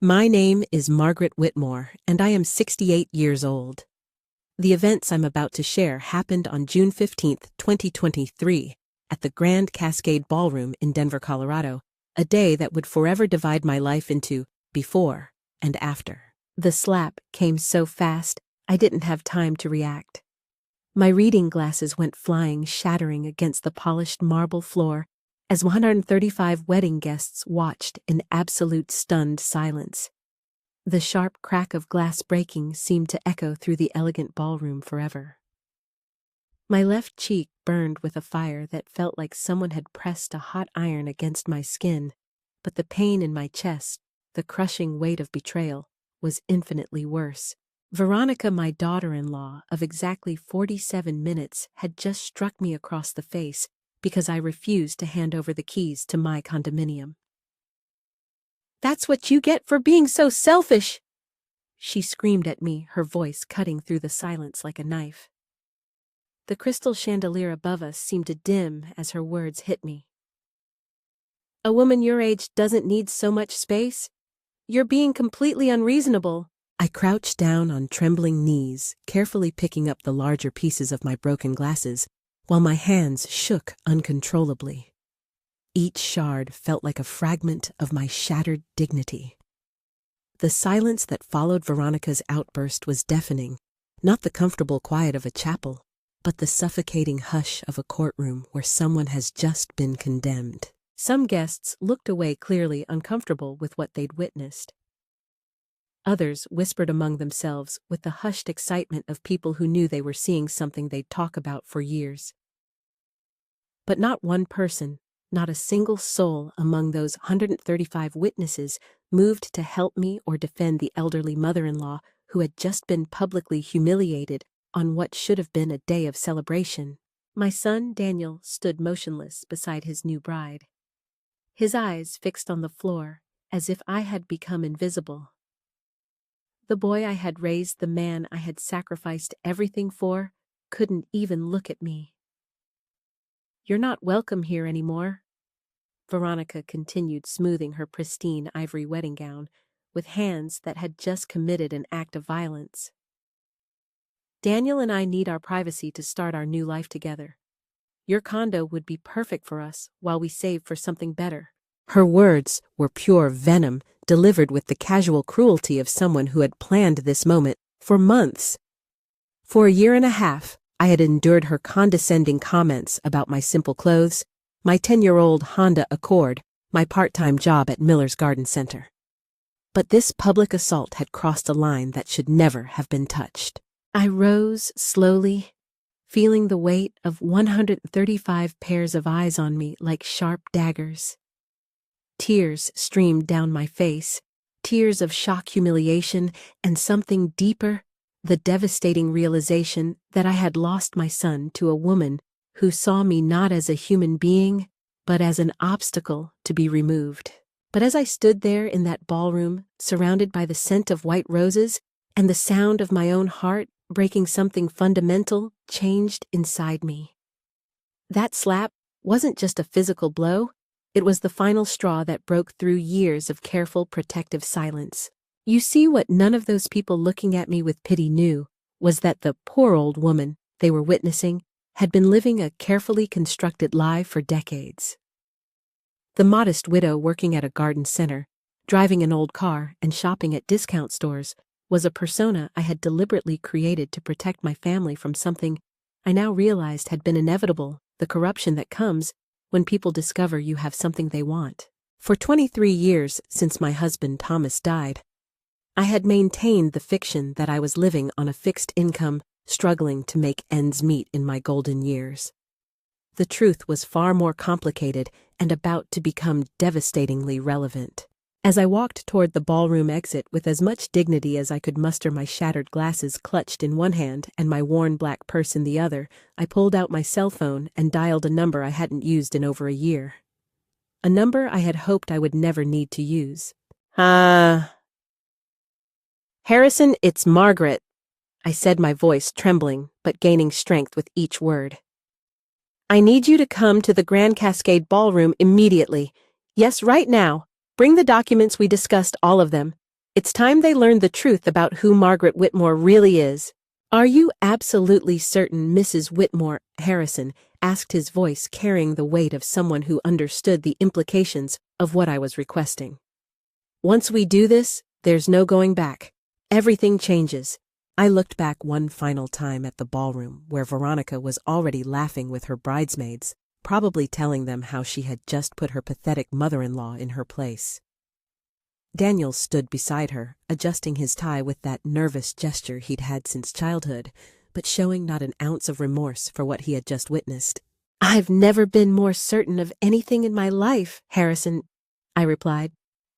My name is Margaret Whitmore, and I am 68 years old. The events I'm about to share happened on June 15th, 2023, at the Grand Cascade Ballroom in Denver, Colorado, a day that would forever divide my life into before and after. The slap came so fast, I didn't have time to react. My reading glasses went flying, shattering against the polished marble floor, as 135 wedding guests watched in absolute stunned silence. The sharp crack of glass breaking seemed to echo through the elegant ballroom forever. My left cheek burned with a fire that felt like someone had pressed a hot iron against my skin, but the pain in my chest, the crushing weight of betrayal, was infinitely worse. Veronica, my daughter-in-law of exactly 47 minutes, had just struck me across the face because I refused to hand over the keys to my condominium. "That's what you get for being so selfish!" she screamed at me, her voice cutting through the silence like a knife. The crystal chandelier above us seemed to dim as her words hit me. "A woman your age doesn't need so much space. You're being completely unreasonable." I crouched down on trembling knees, carefully picking up the larger pieces of my broken glasses, while my hands shook uncontrollably. Each shard felt like a fragment of my shattered dignity. The silence that followed Veronica's outburst was deafening, not the comfortable quiet of a chapel, but the suffocating hush of a courtroom where someone has just been condemned. Some guests looked away, clearly uncomfortable with what they'd witnessed. Others whispered among themselves with the hushed excitement of people who knew they were seeing something they'd talk about for years. But not one person, not a single soul among those 135 witnesses moved to help me or defend the elderly mother-in-law who had just been publicly humiliated on what should have been a day of celebration. My son, Daniel, stood motionless beside his new bride, his eyes fixed on the floor as if I had become invisible. The boy I had raised, the man I had sacrificed everything for, couldn't even look at me. "You're not welcome here anymore," Veronica continued, smoothing her pristine ivory wedding gown with hands that had just committed an act of violence. "Daniel and I need our privacy to start our new life together. Your condo would be perfect for us while we save for something better." Her words were pure venom, delivered with the casual cruelty of someone who had planned this moment for months. For a year and a half, I had endured her condescending comments about my simple clothes, my 10-year-old Honda Accord, my part-time job at Miller's Garden Center. But this public assault had crossed a line that should never have been touched. I rose slowly, feeling the weight of 135 pairs of eyes on me like sharp daggers. Tears streamed down my face, tears of shock, humiliation, and something deeper, the devastating realization that I had lost my son to a woman who saw me not as a human being, but as an obstacle to be removed. But as I stood there in that ballroom, surrounded by the scent of white roses and the sound of my own heart breaking, something fundamental changed inside me. That slap wasn't just a physical blow, it was the final straw that broke through years of careful, protective silence. You see, what none of those people looking at me with pity knew was that the poor old woman they were witnessing had been living a carefully constructed lie for decades. The modest widow working at a garden center, driving an old car, and shopping at discount stores was a persona I had deliberately created to protect my family from something I now realized had been inevitable, the corruption that comes when people discover you have something they want. For 23 years since my husband Thomas died, I had maintained the fiction that I was living on a fixed income, struggling to make ends meet in my golden years. The truth was far more complicated and about to become devastatingly relevant. As I walked toward the ballroom exit with as much dignity as I could muster, my shattered glasses clutched in one hand and my worn black purse in the other, I pulled out my cell phone and dialed a number I hadn't used in over a year. A number I had hoped I would never need to use. "Harrison, it's Margaret," I said, my voice trembling but gaining strength with each word. "I need you to come to the Grand Cascade Ballroom immediately. Yes, right now. Bring the documents we discussed, all of them. It's time they learned the truth about who Margaret Whitmore really is. Are you absolutely certain, Mrs. Whitmore? Harrison asked, his voice carrying the weight of someone who understood the implications of what I was requesting. Once we do this, there's no going back. Everything changes. I looked back one final time at the ballroom where Veronica was already laughing with her bridesmaids, probably telling them how she had just put her pathetic mother-in-law in her place. Daniel stood beside her, adjusting his tie with that nervous gesture he'd had since childhood, but showing not an ounce of remorse for what he had just witnessed. "I've never been more certain of anything in my life, Harrison," I replied.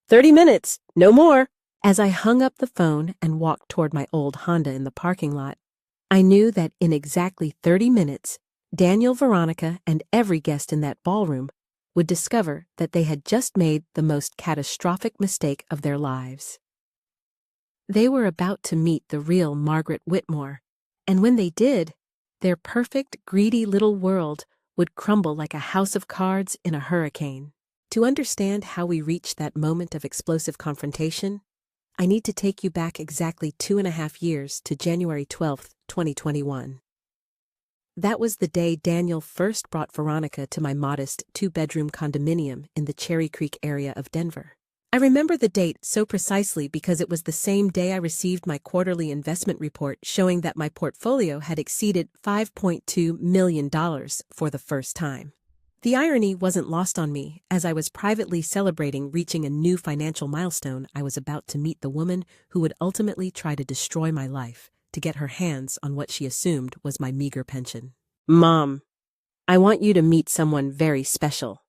30 minutes, no more." As I hung up the phone and walked toward my old Honda in the parking lot, I knew that in exactly 30 minutes, Daniel, Veronica, and every guest in that ballroom would discover that they had just made the most catastrophic mistake of their lives. They were about to meet the real Margaret Whitmore, and when they did, their perfect, greedy little world would crumble like a house of cards in a hurricane. To understand how we reached that moment of explosive confrontation, I need to take you back exactly 2.5 years to January 12, 2021. That was the day Daniel first brought Veronica to my modest 2-bedroom condominium in the Cherry Creek area of Denver. I remember the date so precisely because it was the same day I received my quarterly investment report showing that my portfolio had exceeded $5.2 million for the first time. The irony wasn't lost on me as I was privately celebrating reaching a new financial milestone. I was about to meet the woman who would ultimately try to destroy my life to get her hands on what she assumed was my meager pension. "Mom, I want you to meet someone very special,"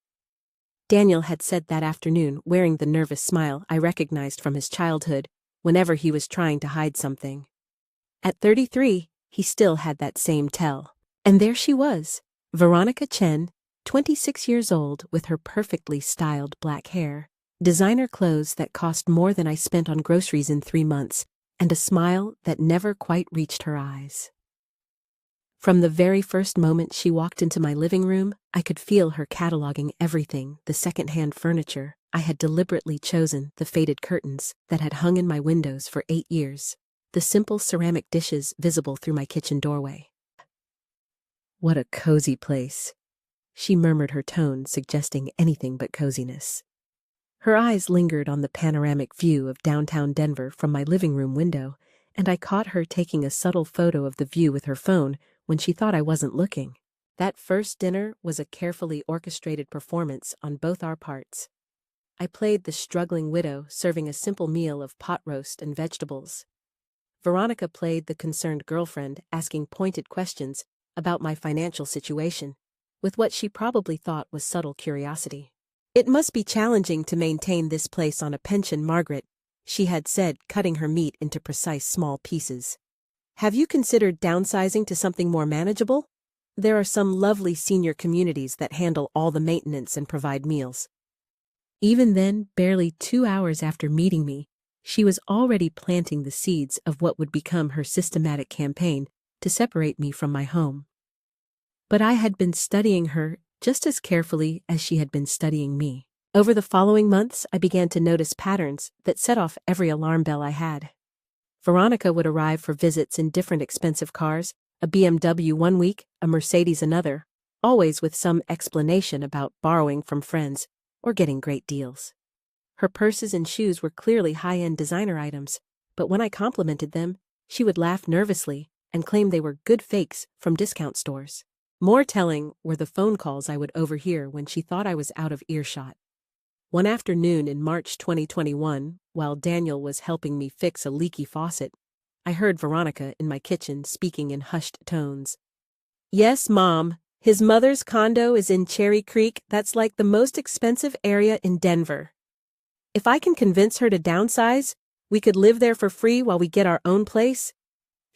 Daniel had said that afternoon, wearing the nervous smile I recognized from his childhood whenever he was trying to hide something. At 33, he still had that same tell. And there she was, Veronica Chen, 26 years old, with her perfectly styled black hair, designer clothes that cost more than I spent on groceries in 3 months, and a smile that never quite reached her eyes. From the very first moment she walked into my living room, I could feel her cataloging everything, the second-hand furniture I had deliberately chosen, the faded curtains that had hung in my windows for 8 years, the simple ceramic dishes visible through my kitchen doorway. "What a cozy place," she murmured, her tone suggesting anything but coziness. Her eyes lingered on the panoramic view of downtown Denver from my living room window, and I caught her taking a subtle photo of the view with her phone when she thought I wasn't looking. That first dinner was a carefully orchestrated performance on both our parts. I played the struggling widow serving a simple meal of pot roast and vegetables. Veronica played the concerned girlfriend asking pointed questions about my financial situation, with what she probably thought was subtle curiosity. "It must be challenging to maintain this place on a pension, Margaret," she had said, cutting her meat into precise small pieces. "Have you considered downsizing to something more manageable? There are some lovely senior communities that handle all the maintenance and provide meals." Even then, barely 2 hours after meeting me, she was already planting the seeds of what would become her systematic campaign to separate me from my home. But I had been studying her just as carefully as she had been studying me. Over the following months, I began to notice patterns that set off every alarm bell I had. Veronica would arrive for visits in different expensive cars, a BMW one week, a Mercedes another, always with some explanation about borrowing from friends or getting great deals. Her purses and shoes were clearly high-end designer items, but when I complimented them, she would laugh nervously and claim they were good fakes from discount stores. More telling were the phone calls I would overhear when she thought I was out of earshot. One afternoon in March 2021, while Daniel was helping me fix a leaky faucet, I heard Veronica in my kitchen speaking in hushed tones. "Yes, Mom, his mother's condo is in Cherry Creek. That's like the most expensive area in Denver. If I can convince her to downsize, we could live there for free while we get our own place.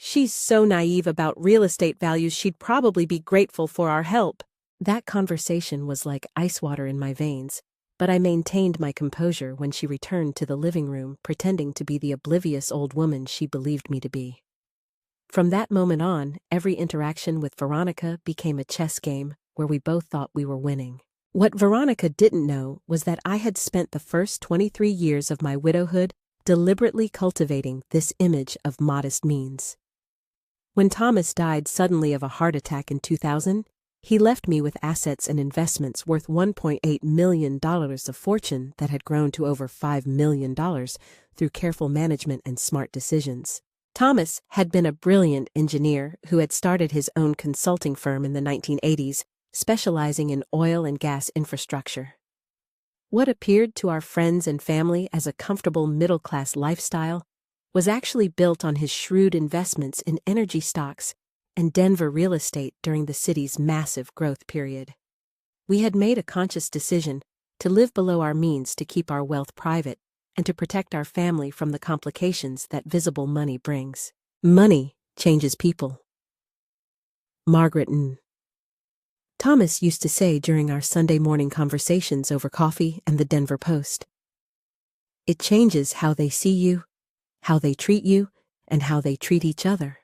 She's so naive about real estate values, she'd probably be grateful for our help." That conversation was like ice water in my veins, but I maintained my composure when she returned to the living room, pretending to be the oblivious old woman she believed me to be. From that moment on, every interaction with Veronica became a chess game where we both thought we were winning. What Veronica didn't know was that I had spent the first 23 years of my widowhood deliberately cultivating this image of modest means. When Thomas died suddenly of a heart attack in 2000, he left me with assets and investments worth $1.8 million, a fortune that had grown to over $5 million through careful management and smart decisions. Thomas had been a brilliant engineer who had started his own consulting firm in the 1980s, specializing in oil and gas infrastructure. What appeared to our friends and family as a comfortable middle-class lifestyle was actually built on his shrewd investments in energy stocks and Denver real estate during the city's massive growth period. We had made a conscious decision to live below our means to keep our wealth private and to protect our family from the complications that visible money brings. Money changes people. Margaret N. Thomas used to say during our Sunday morning conversations over coffee and the Denver Post, "It changes how they see you, how they treat you, and how they treat each other.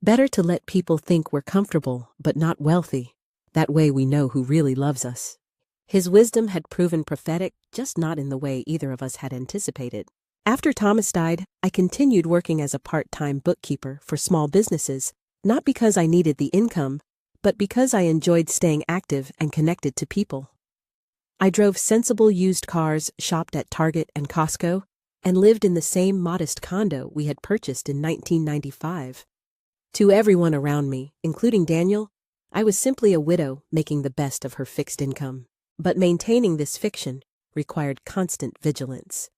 Better to let people think we're comfortable but not wealthy. That way we know who really loves us." His wisdom had proven prophetic, just not in the way either of us had anticipated. After Thomas died, I continued working as a part-time bookkeeper for small businesses, not because I needed the income, but because I enjoyed staying active and connected to people. I drove sensible used cars, shopped at Target and Costco, and lived in the same modest condo we had purchased in 1995. To everyone around me, including Daniel, I was simply a widow making the best of her fixed income. But maintaining this fiction required constant vigilance.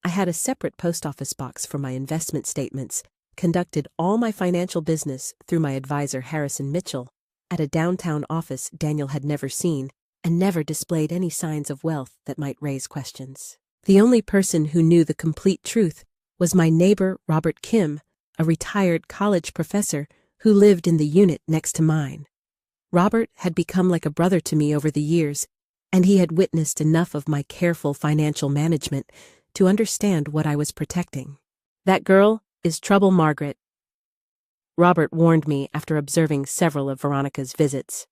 I had a separate post office box for my investment statements, conducted all my financial business through my advisor Harrison Mitchell, at a downtown office Daniel had never seen, and never displayed any signs of wealth that might raise questions. The only person who knew the complete truth was my neighbor Robert Kim, a retired college professor who lived in the unit next to mine. Robert had become like a brother to me over the years, and he had witnessed enough of my careful financial management to understand what I was protecting. "That girl is trouble, Margaret," Robert warned me after observing several of Veronica's visits.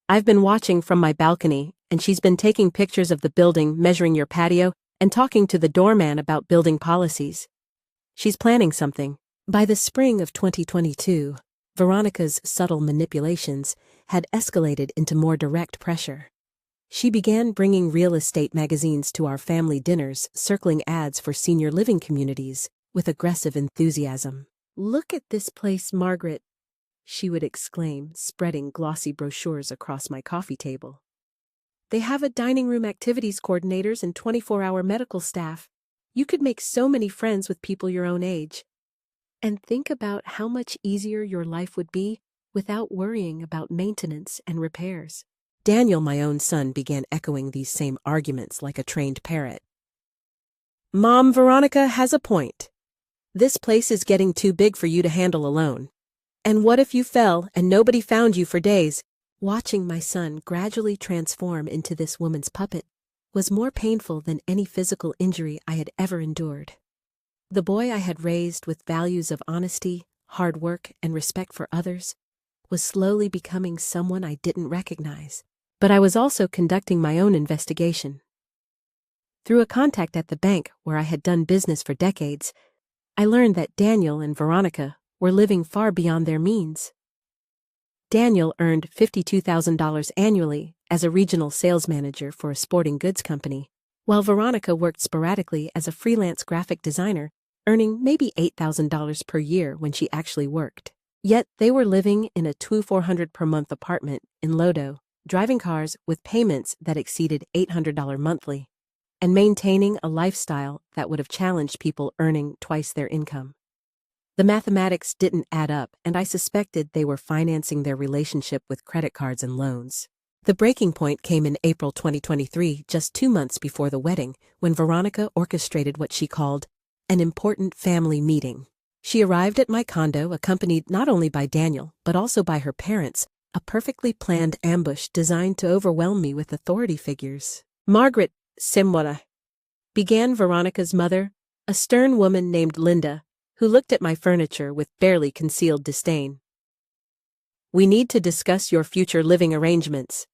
"I've been watching from my balcony, and she's been taking pictures of the building, measuring your patio, and talking to the doorman about building policies. She's planning something." By the spring of 2022, Veronica's subtle manipulations had escalated into more direct pressure. She began bringing real estate magazines to our family dinners, circling ads for senior living communities with aggressive enthusiasm. "Look at this place, Margaret," she would exclaim, spreading glossy brochures across my coffee table. "They have a dining room activities coordinators and 24-hour medical staff. You could make so many friends with people your own age. And think about how much easier your life would be without worrying about maintenance and repairs." Daniel, my own son, began echoing these same arguments like a trained parrot. "Mom, Veronica has a point. This place is getting too big for you to handle alone. And what if you fell and nobody found you for days?" Watching my son gradually transform into this woman's puppet was more painful than any physical injury I had ever endured. The boy I had raised with values of honesty, hard work, and respect for others was slowly becoming someone I didn't recognize. But I was also conducting my own investigation. Through a contact at the bank where I had done business for decades, I learned that Daniel and Veronica were living far beyond their means. Daniel earned $52,000 annually as a regional sales manager for a sporting goods company, while Veronica worked sporadically as a freelance graphic designer, earning maybe $8,000 per year when she actually worked. Yet they were living in a $2,400 per month apartment in Lodo, driving cars with payments that exceeded $800 monthly, and maintaining a lifestyle that would have challenged people earning twice their income. The mathematics didn't add up, and I suspected they were financing their relationship with credit cards and loans. The breaking point came in April 2023, just 2 months before the wedding, when Veronica orchestrated what she called an important family meeting. She arrived at my condo accompanied not only by Daniel, but also by her parents, a perfectly planned ambush designed to overwhelm me with authority figures. "Margaret, Simwara," began Veronica's mother, a stern woman named Linda, who looked at my furniture with barely concealed disdain. "We need to discuss your future living arrangements.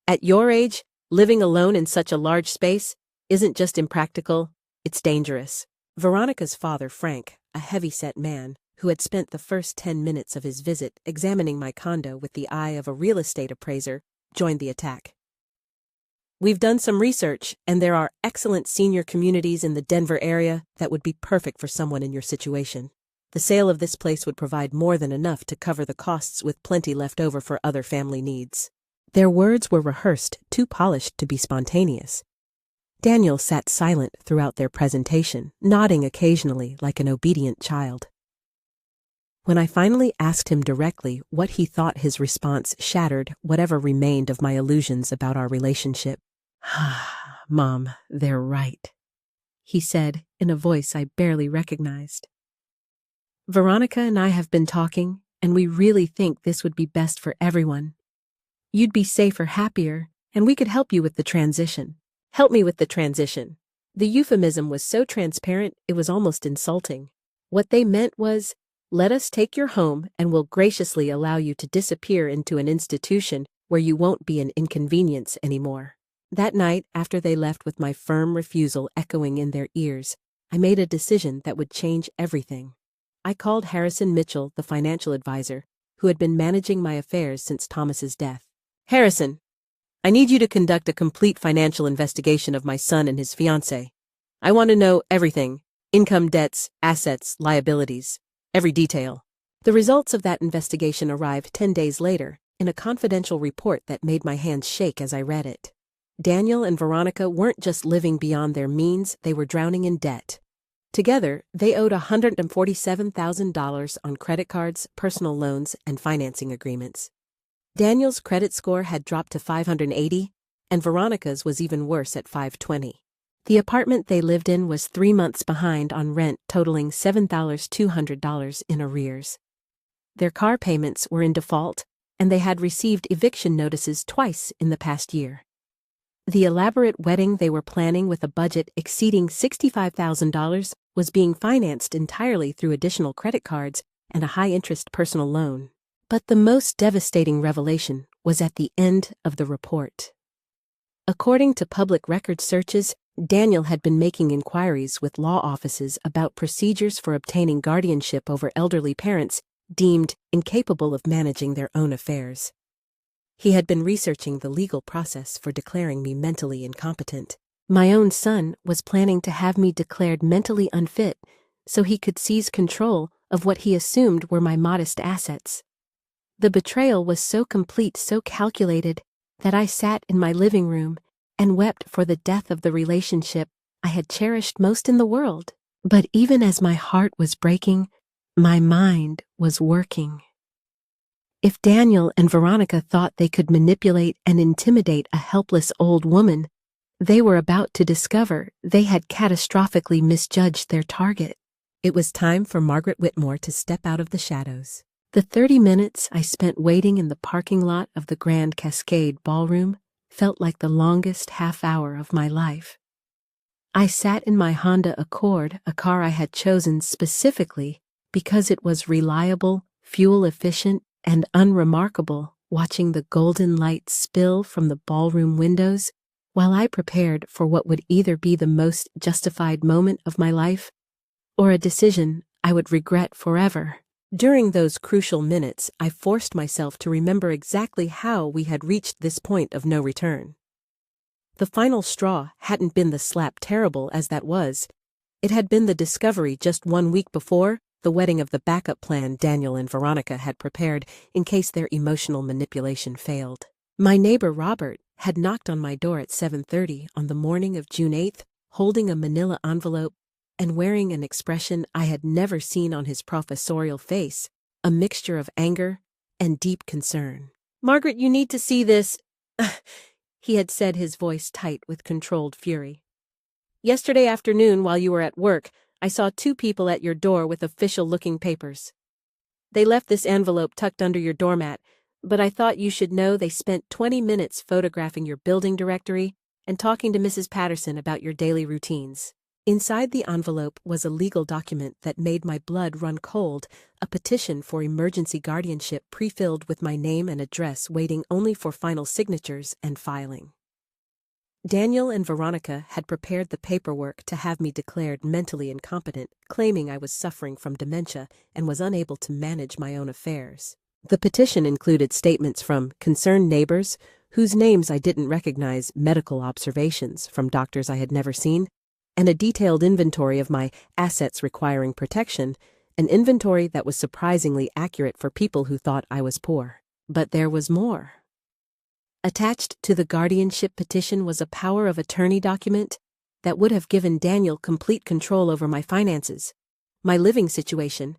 At your age, living alone in such a large space isn't just impractical, It's dangerous. Veronica's father, Frank, a heavy-set man, who had spent the first 10 minutes of his visit examining my condo with the eye of a real estate appraiser, joined the attack. We've done some research, and there are excellent senior communities in the Denver area that would be perfect for someone in your situation. The sale of this place would provide more than enough to cover the costs with plenty left over for other family needs. Their words were rehearsed, too polished to be spontaneous. Daniel sat silent throughout their presentation, nodding occasionally like an obedient child. When I finally asked him directly what he thought, his response shattered whatever remained of my illusions about our relationship. "Mom, they're right," he said in a voice I barely recognized. "Veronica and I have been talking, and we really think this would be best for everyone. You'd be safer, happier, and we could help you with the transition." Help me with the transition. The euphemism was so transparent it was almost insulting. What they meant was, let us take your home and we'll graciously allow you to disappear into an institution where you won't be an inconvenience anymore. That night, after they left with my firm refusal echoing in their ears, I made a decision that would change everything. I called Harrison Mitchell, the financial advisor, who had been managing my affairs since Thomas's death. "Harrison, I need you to conduct a complete financial investigation of my son and his fiancée. I want to know everything: income, debts, assets, liabilities, every detail." The results of that investigation arrived 10 days later in a confidential report that made my hands shake as I read it. Daniel and Veronica weren't just living beyond their means, they were drowning in debt. Together, they owed $147,000 on credit cards, personal loans, and financing agreements. Daniel's credit score had dropped to 580, and Veronica's was even worse at 520. The apartment they lived in was 3 months behind on rent, totaling $7,200 in arrears. Their car payments were in default, and they had received eviction notices twice in the past year. The elaborate wedding they were planning with a budget exceeding $65,000 was being financed entirely through additional credit cards and a high-interest personal loan. But the most devastating revelation was at the end of the report. According to public record searches, Daniel had been making inquiries with law offices about procedures for obtaining guardianship over elderly parents deemed incapable of managing their own affairs. He had been researching the legal process for declaring me mentally incompetent. My own son was planning to have me declared mentally unfit so he could seize control of what he assumed were my modest assets. The betrayal was so complete, so calculated, that I sat in my living room and wept for the death of the relationship I had cherished most in the world. But even as my heart was breaking, my mind was working. If Daniel and Veronica thought they could manipulate and intimidate a helpless old woman, they were about to discover they had catastrophically misjudged their target. It was time for Margaret Whitmore to step out of the shadows. The 30 minutes I spent waiting in the parking lot of the Grand Cascade Ballroom felt like the longest half-hour of my life. I sat in my Honda Accord, a car I had chosen specifically because it was reliable, fuel-efficient, and unremarkable, watching the golden light spill from the ballroom windows while I prepared for what would either be the most justified moment of my life or a decision I would regret forever. During those crucial minutes, I forced myself to remember exactly how we had reached this point of no return. The final straw hadn't been the slap, terrible as that was. It had been the discovery just 1 week before, the wedding of the backup plan Daniel and Veronica had prepared in case their emotional manipulation failed. My neighbor Robert had knocked on my door at 7:30 on the morning of June 8th, holding a manila envelope and wearing an expression I had never seen on his professorial face, a mixture of anger and deep concern. "Margaret, you need to see this," he had said, his voice tight with controlled fury. "Yesterday afternoon, while you were at work, I saw 2 people at your door with official-looking papers. They left this envelope tucked under your doormat, but I thought you should know they spent 20 minutes photographing your building directory and talking to Mrs. Patterson about your daily routines." Inside the envelope was a legal document that made my blood run cold, a petition for emergency guardianship pre-filled with my name and address, waiting only for final signatures and filing. Daniel and Veronica had prepared the paperwork to have me declared mentally incompetent, claiming I was suffering from dementia and was unable to manage my own affairs. The petition included statements from concerned neighbors, whose names I didn't recognize, medical observations from doctors I had never seen, and a detailed inventory of my assets requiring protection, an inventory that was surprisingly accurate for people who thought I was poor. But there was more. Attached to the guardianship petition was a power of attorney document that would have given Daniel complete control over my finances, my living situation,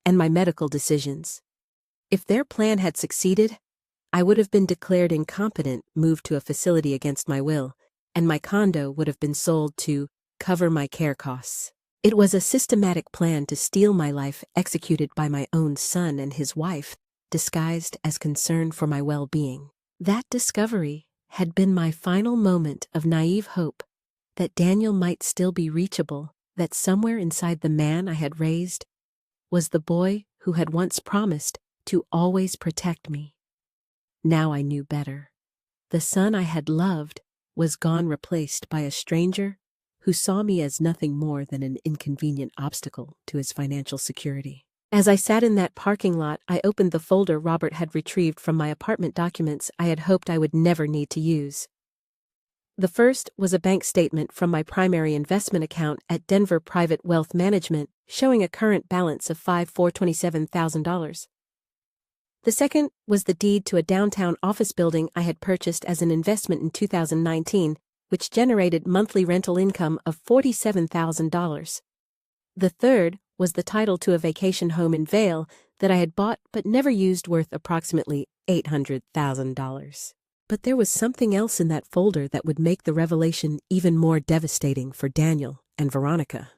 and my medical decisions. If their plan had succeeded, I would have been declared incompetent, moved to a facility against my will, and my condo would have been sold to cover my care costs. It was a systematic plan to steal my life executed by my own son and his wife, disguised as concern for my well-being. That discovery had been my final moment of naive hope that Daniel might still be reachable, that somewhere inside the man I had raised was the boy who had once promised to always protect me. Now I knew better. The son I had loved was gone, replaced by a stranger who saw me as nothing more than an inconvenient obstacle to his financial security. As I sat in that parking lot, I opened the folder Robert had retrieved from my apartment documents I had hoped I would never need to use. The first was a bank statement from my primary investment account at Denver Private Wealth Management, showing a current balance of $527,000. The second was the deed to a downtown office building I had purchased as an investment in 2019, which generated monthly rental income of $47,000. The third was the title to a vacation home in Vail that I had bought but never used, worth approximately $800,000. But there was something else in that folder that would make the revelation even more devastating for Daniel and Veronica.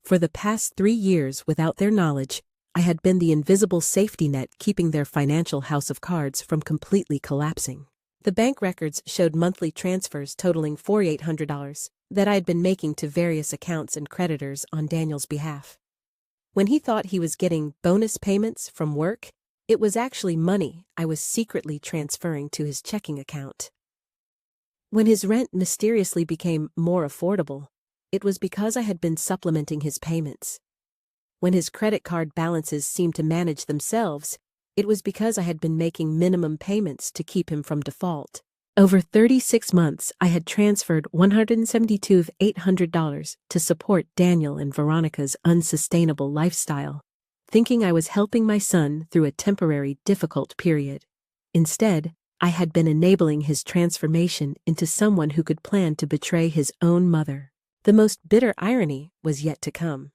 For the past 3 years, without their knowledge, I had been the invisible safety net keeping their financial house of cards from completely collapsing. The bank records showed monthly transfers totaling $4,800 that I had been making to various accounts and creditors on Daniel's behalf. When he thought he was getting bonus payments from work, it was actually money I was secretly transferring to his checking account. When his rent mysteriously became more affordable, it was because I had been supplementing his payments. When his credit card balances seemed to manage themselves, it was because I had been making minimum payments to keep him from default. Over 36 months, I had transferred $172,800 to support Daniel and Veronica's unsustainable lifestyle, thinking I was helping my son through a temporary difficult period. Instead, I had been enabling his transformation into someone who could plan to betray his own mother. The most bitter irony was yet to come.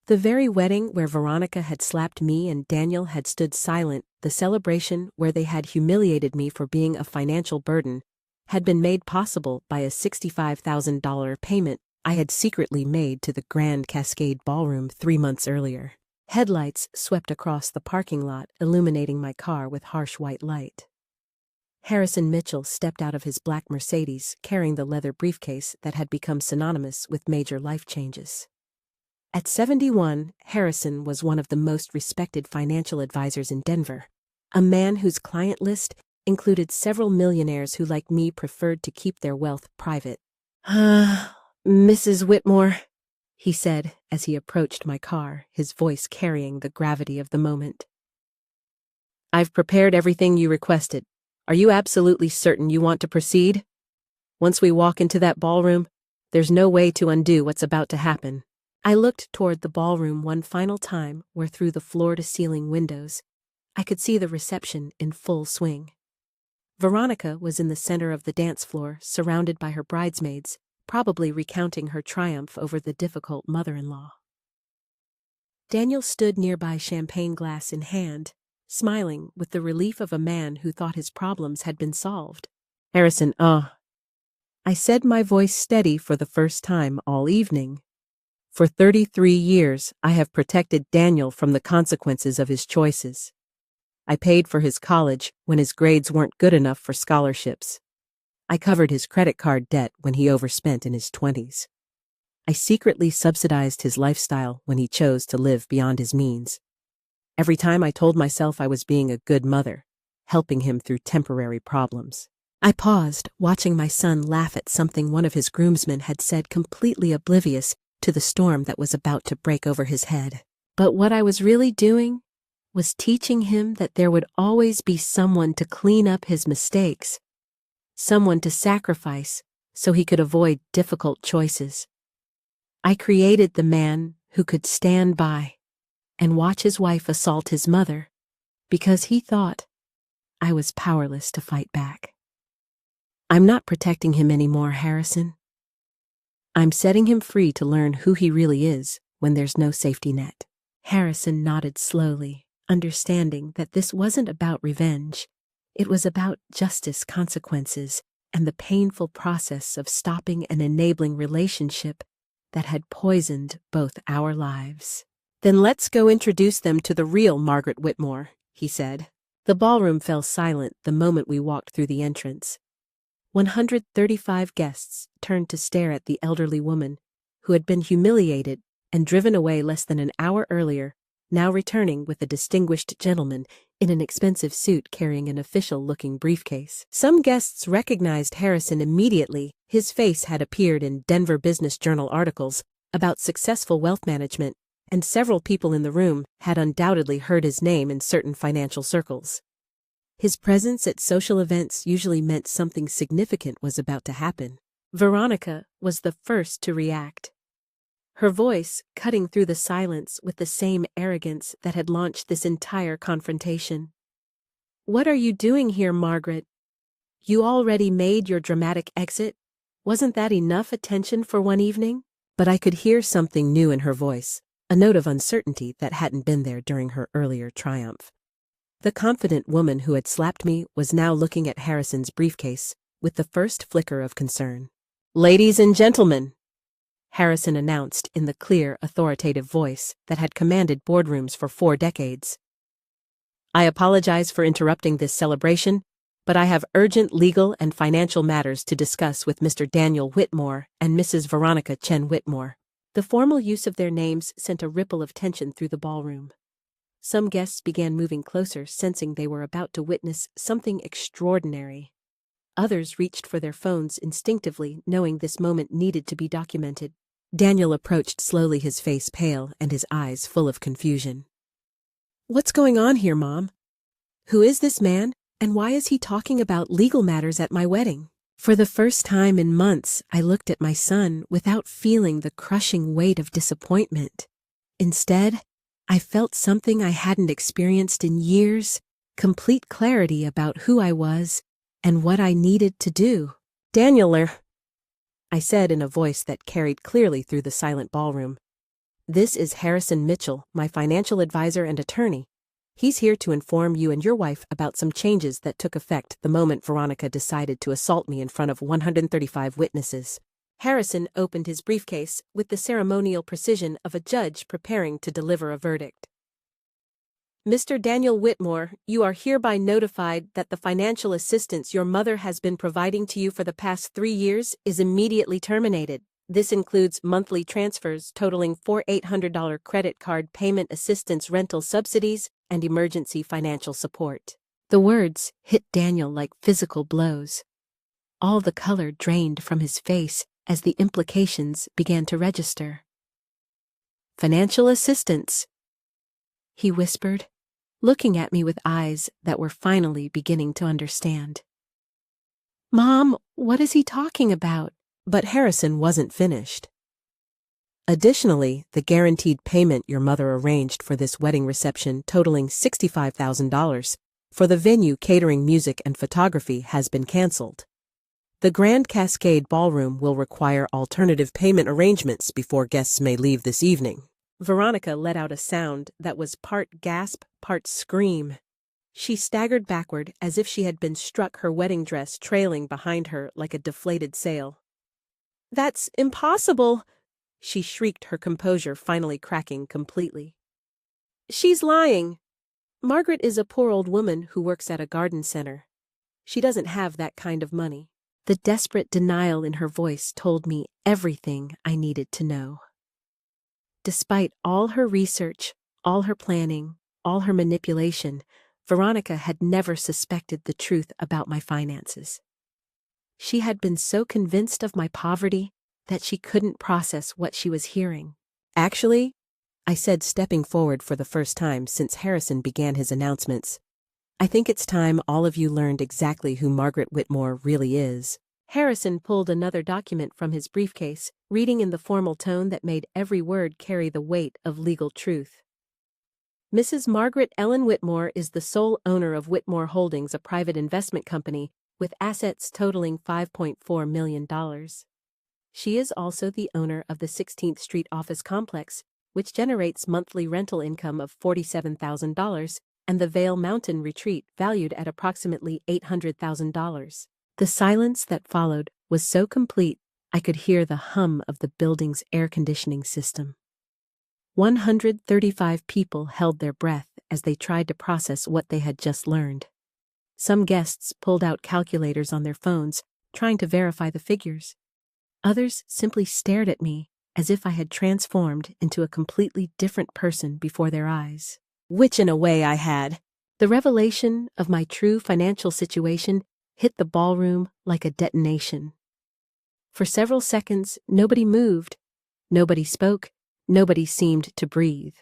The very wedding where Veronica had slapped me and Daniel had stood silent, the celebration where they had humiliated me for being a financial burden, had been made possible by a $65,000 payment I had secretly made to the Grand Cascade Ballroom 3 months earlier. Headlights swept across the parking lot, illuminating my car with harsh white light. Harrison Mitchell stepped out of his black Mercedes, carrying the leather briefcase that had become synonymous with major life changes. At 71, Harrison was one of the most respected financial advisors in Denver, a man whose client list included several millionaires who, like me, preferred to keep their wealth private. Mrs. Whitmore, he said as he approached my car, his voice carrying the gravity of the moment. I've prepared everything you requested. Are you absolutely certain you want to proceed? Once we walk into that ballroom, there's no way to undo what's about to happen. I looked toward the ballroom one final time, where through the floor-to-ceiling windows, I could see the reception in full swing. Veronica was in the center of the dance floor, surrounded by her bridesmaids, probably recounting her triumph over the difficult mother-in-law. Daniel stood nearby, champagne glass in hand, smiling with the relief of a man who thought his problems had been solved. Harrison, I said, my voice steady for the first time all evening. For 33 years, I have protected Daniel from the consequences of his choices. I paid for his college when his grades weren't good enough for scholarships. I covered his credit card debt when he overspent in his 20s. I secretly subsidized his lifestyle when he chose to live beyond his means. Every time I told myself I was being a good mother, helping him through temporary problems. I paused, watching my son laugh at something one of his groomsmen had said, completely oblivious to the storm that was about to break over his head. But what I was really doing was teaching him that there would always be someone to clean up his mistakes, someone to sacrifice so he could avoid difficult choices. I created the man who could stand by and watch his wife assault his mother because he thought I was powerless to fight back. I'm not protecting him anymore, Harrison. I'm setting him free to learn who he really is when there's no safety net. Harrison nodded slowly, understanding that this wasn't about revenge. It was about justice, consequences, and the painful process of stopping an enabling relationship that had poisoned both our lives. Then let's go introduce them to the real Margaret Whitmore, he said. The ballroom fell silent the moment we walked through the entrance. 135 guests turned to stare at the elderly woman, who had been humiliated and driven away less than an hour earlier, now returning with a distinguished gentleman in an expensive suit carrying an official-looking briefcase. Some guests recognized Harrison immediately. His face had appeared in Denver Business Journal articles about successful wealth management, and several people in the room had undoubtedly heard his name in certain financial circles. His presence at social events usually meant something significant was about to happen. Veronica was the first to react, her voice cutting through the silence with the same arrogance that had launched this entire confrontation. "What are you doing here, Margaret? You already made your dramatic exit. Wasn't that enough attention for one evening?" But I could hear something new in her voice, a note of uncertainty that hadn't been there during her earlier triumph. The confident woman who had slapped me was now looking at Harrison's briefcase with the first flicker of concern. "Ladies and gentlemen," Harrison announced in the clear, authoritative voice that had commanded boardrooms for 4 decades. "I apologize for interrupting this celebration, but I have urgent legal and financial matters to discuss with Mr. Daniel Whitmore and Mrs. Veronica Chen Whitmore." The formal use of their names sent a ripple of tension through the ballroom. Some guests began moving closer, sensing they were about to witness something extraordinary. Others reached for their phones instinctively, knowing this moment needed to be documented. Daniel approached slowly, his face pale and his eyes full of confusion. "What's going on here, Mom? Who is this man, and why is he talking about legal matters at my wedding?" For the first time in months, I looked at my son without feeling the crushing weight of disappointment. Instead, I felt something I hadn't experienced in years, complete clarity about who I was and what I needed to do. "Daniel, I said in a voice that carried clearly through the silent ballroom. "This is Harrison Mitchell, my financial advisor and attorney. He's here to inform you and your wife about some changes that took effect the moment Veronica decided to assault me in front of 135 witnesses." Harrison opened his briefcase with the ceremonial precision of a judge preparing to deliver a verdict. "Mr. Daniel Whitmore, you are hereby notified that the financial assistance your mother has been providing to you for the past 3 years is immediately terminated. This includes monthly transfers totaling $4,800 credit card payment assistance, rental subsidies, and emergency financial support." The words hit Daniel like physical blows. All the color drained from his face as the implications began to register. "Financial assistance," he whispered, looking at me with eyes that were finally beginning to understand. "Mom, what is he talking about?" But Harrison wasn't finished. "Additionally, the guaranteed payment your mother arranged for this wedding reception totaling $65,000 for the venue, catering, music, and photography has been canceled. The Grand Cascade Ballroom will require alternative payment arrangements before guests may leave this evening." Veronica let out a sound that was part gasp, part scream. She staggered backward as if she had been struck, her wedding dress trailing behind her like a deflated sail. "That's impossible!" she shrieked, her composure finally cracking completely. "She's lying. Margaret is a poor old woman who works at a garden center. She doesn't have that kind of money." The desperate denial in her voice told me everything I needed to know. Despite all her research, all her planning, all her manipulation, Veronica had never suspected the truth about my finances. She had been so convinced of my poverty that she couldn't process what she was hearing. "Actually," I said, stepping forward for the first time since Harrison began his announcements, "I think it's time all of you learned exactly who Margaret Whitmore really is." Harrison pulled another document from his briefcase, reading in the formal tone that made every word carry the weight of legal truth. "Mrs. Margaret Ellen Whitmore is the sole owner of Whitmore Holdings, a private investment company with assets totaling $5.4 million. She is also the owner of the 16th Street office complex, which generates monthly rental income of $47,000, and the Vail Mountain Retreat, valued at approximately $800,000. The silence that followed was so complete I could hear the hum of the building's air conditioning system. 135 people held their breath as they tried to process what they had just learned. Some guests pulled out calculators on their phones, trying to verify the figures. Others simply stared at me as if I had transformed into a completely different person before their eyes. Which in a way I had. The revelation of my true financial situation hit the ballroom like a detonation. For several seconds, nobody moved, nobody spoke, nobody seemed to breathe.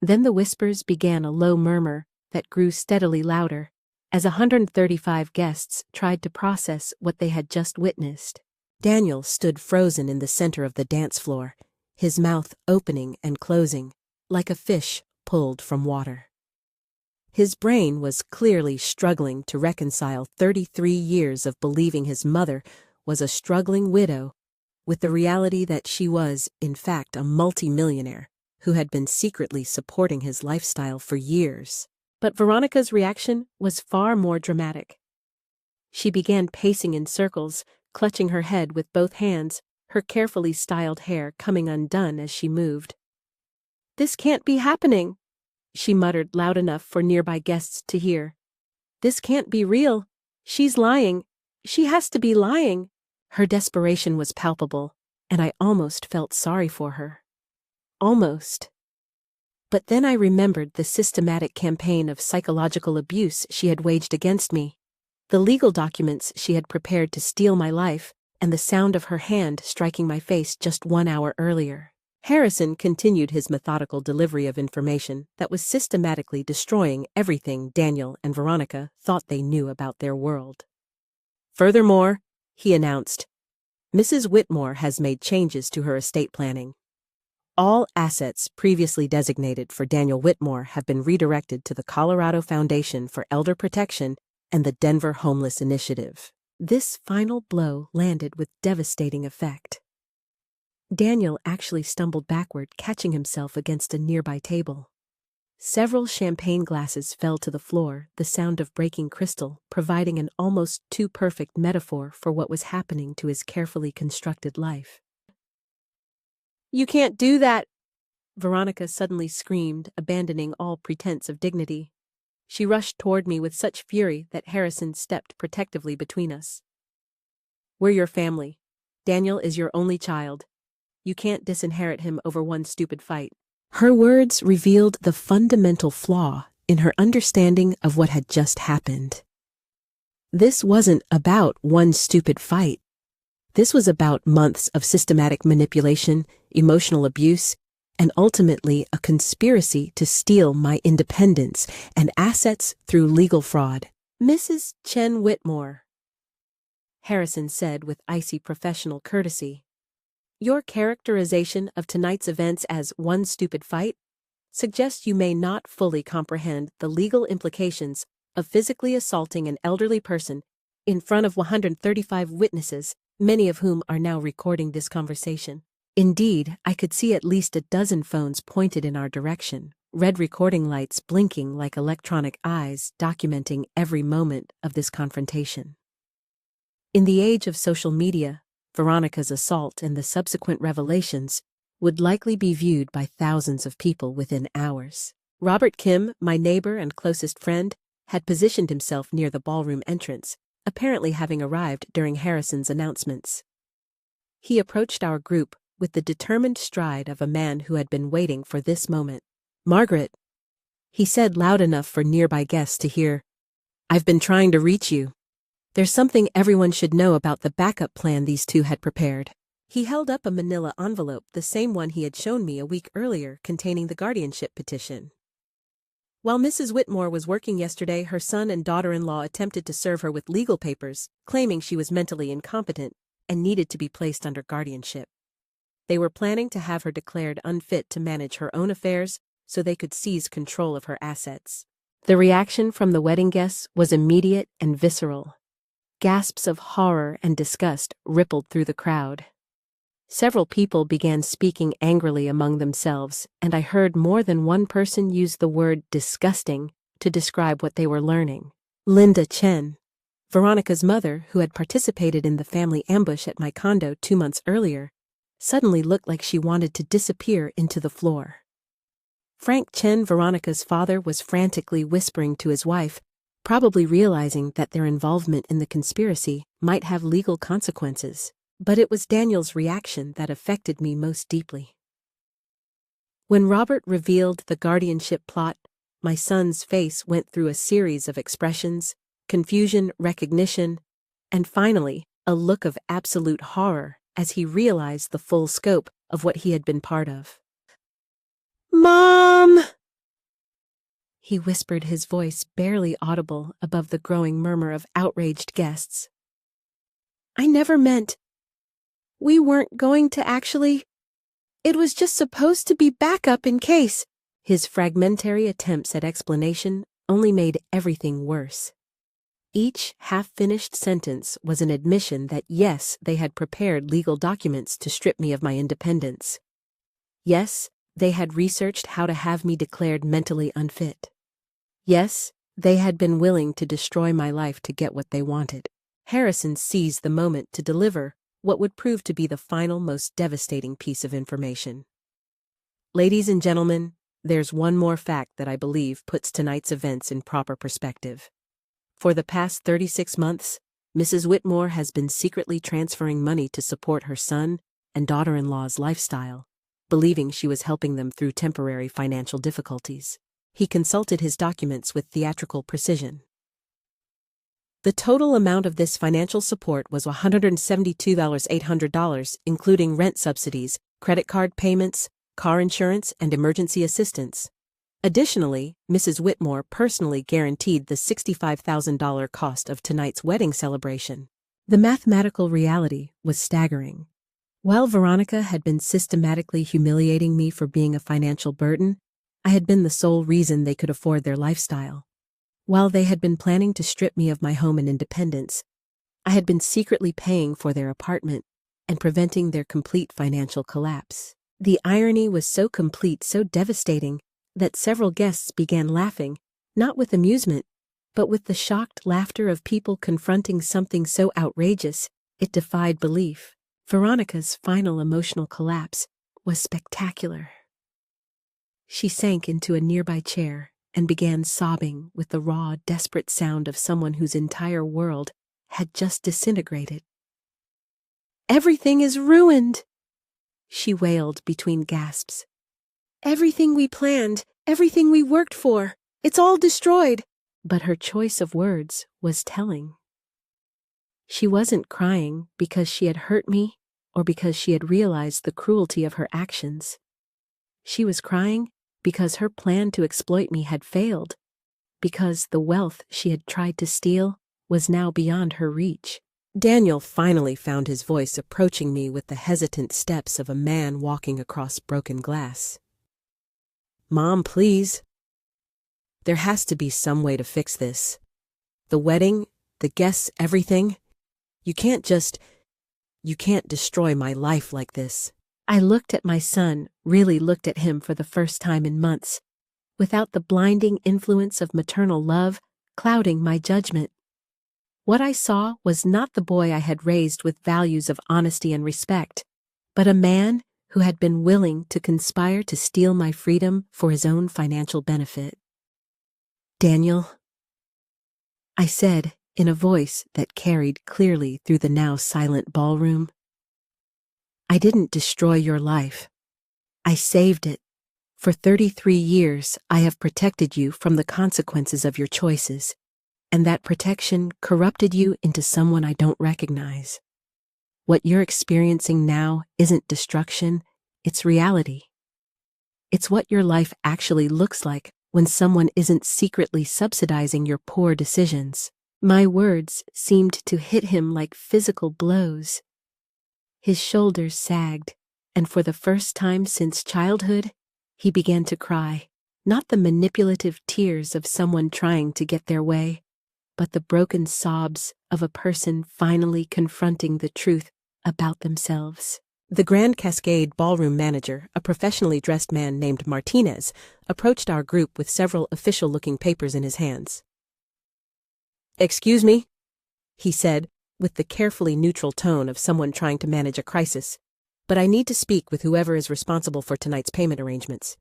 Then the whispers began, a low murmur that grew steadily louder as 135 guests tried to process what they had just witnessed. Daniel stood frozen in the center of the dance floor, his mouth opening and closing, like a fish pulled from water. His brain was clearly struggling to reconcile 33 years of believing his mother was a struggling widow with the reality that she was, in fact, a multimillionaire who had been secretly supporting his lifestyle for years. But Veronica's reaction was far more dramatic. She began pacing in circles, clutching her head with both hands, her carefully styled hair coming undone as she moved. "This can't be happening," she muttered loud enough for nearby guests to hear. "This can't be real. She's lying. She has to be lying." Her desperation was palpable, and I almost felt sorry for her. Almost. But then I remembered the systematic campaign of psychological abuse she had waged against me, the legal documents she had prepared to steal my life, and the sound of her hand striking my face just 1 hour earlier. Harrison continued his methodical delivery of information that was systematically destroying everything Daniel and Veronica thought they knew about their world. "Furthermore," he announced, "Mrs. Whitmore has made changes to her estate planning. All assets previously designated for Daniel Whitmore have been redirected to the Colorado Foundation for Elder Protection and the Denver Homeless Initiative." This final blow landed with devastating effect. Daniel actually stumbled backward, catching himself against a nearby table. Several champagne glasses fell to the floor, the sound of breaking crystal providing an almost too perfect metaphor for what was happening to his carefully constructed life. "You can't do that!" Veronica suddenly screamed, abandoning all pretense of dignity. She rushed toward me with such fury that Harrison stepped protectively between us. "We're your family. Daniel is your only child. You can't disinherit him over one stupid fight." Her words revealed the fundamental flaw in her understanding of what had just happened. This wasn't about one stupid fight. This was about months of systematic manipulation, emotional abuse, and ultimately a conspiracy to steal my independence and assets through legal fraud. "Mrs. Chen Whitmore," Harrison said with icy professional courtesy, "your characterization of tonight's events as one stupid fight suggests you may not fully comprehend the legal implications of physically assaulting an elderly person in front of 135 witnesses, many of whom are now recording this conversation." Indeed, I could see at least a dozen phones pointed in our direction, red recording lights blinking like electronic eyes documenting every moment of this confrontation. In the age of social media, Veronica's assault and the subsequent revelations would likely be viewed by thousands of people within hours. Robert Kim, my neighbor and closest friend, had positioned himself near the ballroom entrance, apparently having arrived during Harrison's announcements. He approached our group with the determined stride of a man who had been waiting for this moment. "Margaret," he said loud enough for nearby guests to hear, "I've been trying to reach you." There's something everyone should know about the backup plan these two had prepared. He held up a manila envelope, the same one he had shown me a week earlier, containing the guardianship petition. While Mrs. Whitmore was working yesterday, her son and daughter-in-law attempted to serve her with legal papers, claiming she was mentally incompetent and needed to be placed under guardianship. They were planning to have her declared unfit to manage her own affairs so they could seize control of her assets. The reaction from the wedding guests was immediate and visceral. Gasps of horror and disgust rippled through the crowd. Several people began speaking angrily among themselves, and I heard more than one person use the word disgusting to describe what they were learning. Linda Chen, Veronica's mother, who had participated in the family ambush at my condo 2 months earlier, suddenly looked like she wanted to disappear into the floor. Frank Chen, Veronica's father, was frantically whispering to his wife, probably realizing that their involvement in the conspiracy might have legal consequences. But it was Daniel's reaction that affected me most deeply. When Robert revealed the guardianship plot, my son's face went through a series of expressions: confusion, recognition, and finally, a look of absolute horror as he realized the full scope of what he had been part of. "Mom!" he whispered, his voice barely audible above the growing murmur of outraged guests. "I never meant. We weren't going to actually. It was just supposed to be backup in case." His fragmentary attempts at explanation only made everything worse. Each half-finished sentence was an admission that yes, they had prepared legal documents to strip me of my independence. Yes, they had researched how to have me declared mentally unfit. Yes, they had been willing to destroy my life to get what they wanted. Harrison seized the moment to deliver what would prove to be the final, most devastating piece of information. Ladies and gentlemen, there's one more fact that I believe puts tonight's events in proper perspective. For the past 36 months, Mrs. Whitmore has been secretly transferring money to support her son and daughter-in-law's lifestyle, believing she was helping them through temporary financial difficulties. He consulted his documents with theatrical precision. The total amount of this financial support was $172,800, including rent subsidies, credit card payments, car insurance, and emergency assistance. Additionally, Mrs. Whitmore personally guaranteed the $65,000 cost of tonight's wedding celebration. The mathematical reality was staggering. While Veronica had been systematically humiliating me for being a financial burden, I had been the sole reason they could afford their lifestyle. While they had been planning to strip me of my home and independence, I had been secretly paying for their apartment and preventing their complete financial collapse. The irony was so complete, so devastating, that several guests began laughing, not with amusement, but with the shocked laughter of people confronting something so outrageous it defied belief. Veronica's final emotional collapse was spectacular. She sank into a nearby chair and began sobbing with the raw, desperate sound of someone whose entire world had just disintegrated. "Everything is ruined," she wailed between gasps. "Everything we planned, everything we worked for, it's all destroyed." But her choice of words was telling. She wasn't crying because she had hurt me or because she had realized the cruelty of her actions. She was crying because her plan to exploit me had failed, because the wealth she had tried to steal was now beyond her reach. Daniel finally found his voice approaching me with the hesitant steps of a man walking across broken glass. "Mom, please. There has to be some way to fix this. The wedding, the guests, everything. You can't destroy my life like this." I looked at my son, really looked at him for the first time in months, without the blinding influence of maternal love clouding my judgment. What I saw was not the boy I had raised with values of honesty and respect, but a man who had been willing to conspire to steal my freedom for his own financial benefit. "Daniel," I said in a voice that carried clearly through the now silent ballroom, "I didn't destroy your life. I saved it. For 33 years, I have protected you from the consequences of your choices, and that protection corrupted you into someone I don't recognize. What you're experiencing now isn't destruction, it's reality. It's what your life actually looks like when someone isn't secretly subsidizing your poor decisions. My words seemed to hit him like physical blows. His shoulders sagged, and for the first time since childhood, he began to cry. Not the manipulative tears of someone trying to get their way, but the broken sobs of a person finally confronting the truth about themselves. The Grand Cascade ballroom manager, a professionally dressed man named Martinez, approached our group with several official-looking papers in his hands. "Excuse me," he said, with the carefully neutral tone of someone trying to manage a crisis, "but I need to speak with whoever is responsible for tonight's payment arrangements.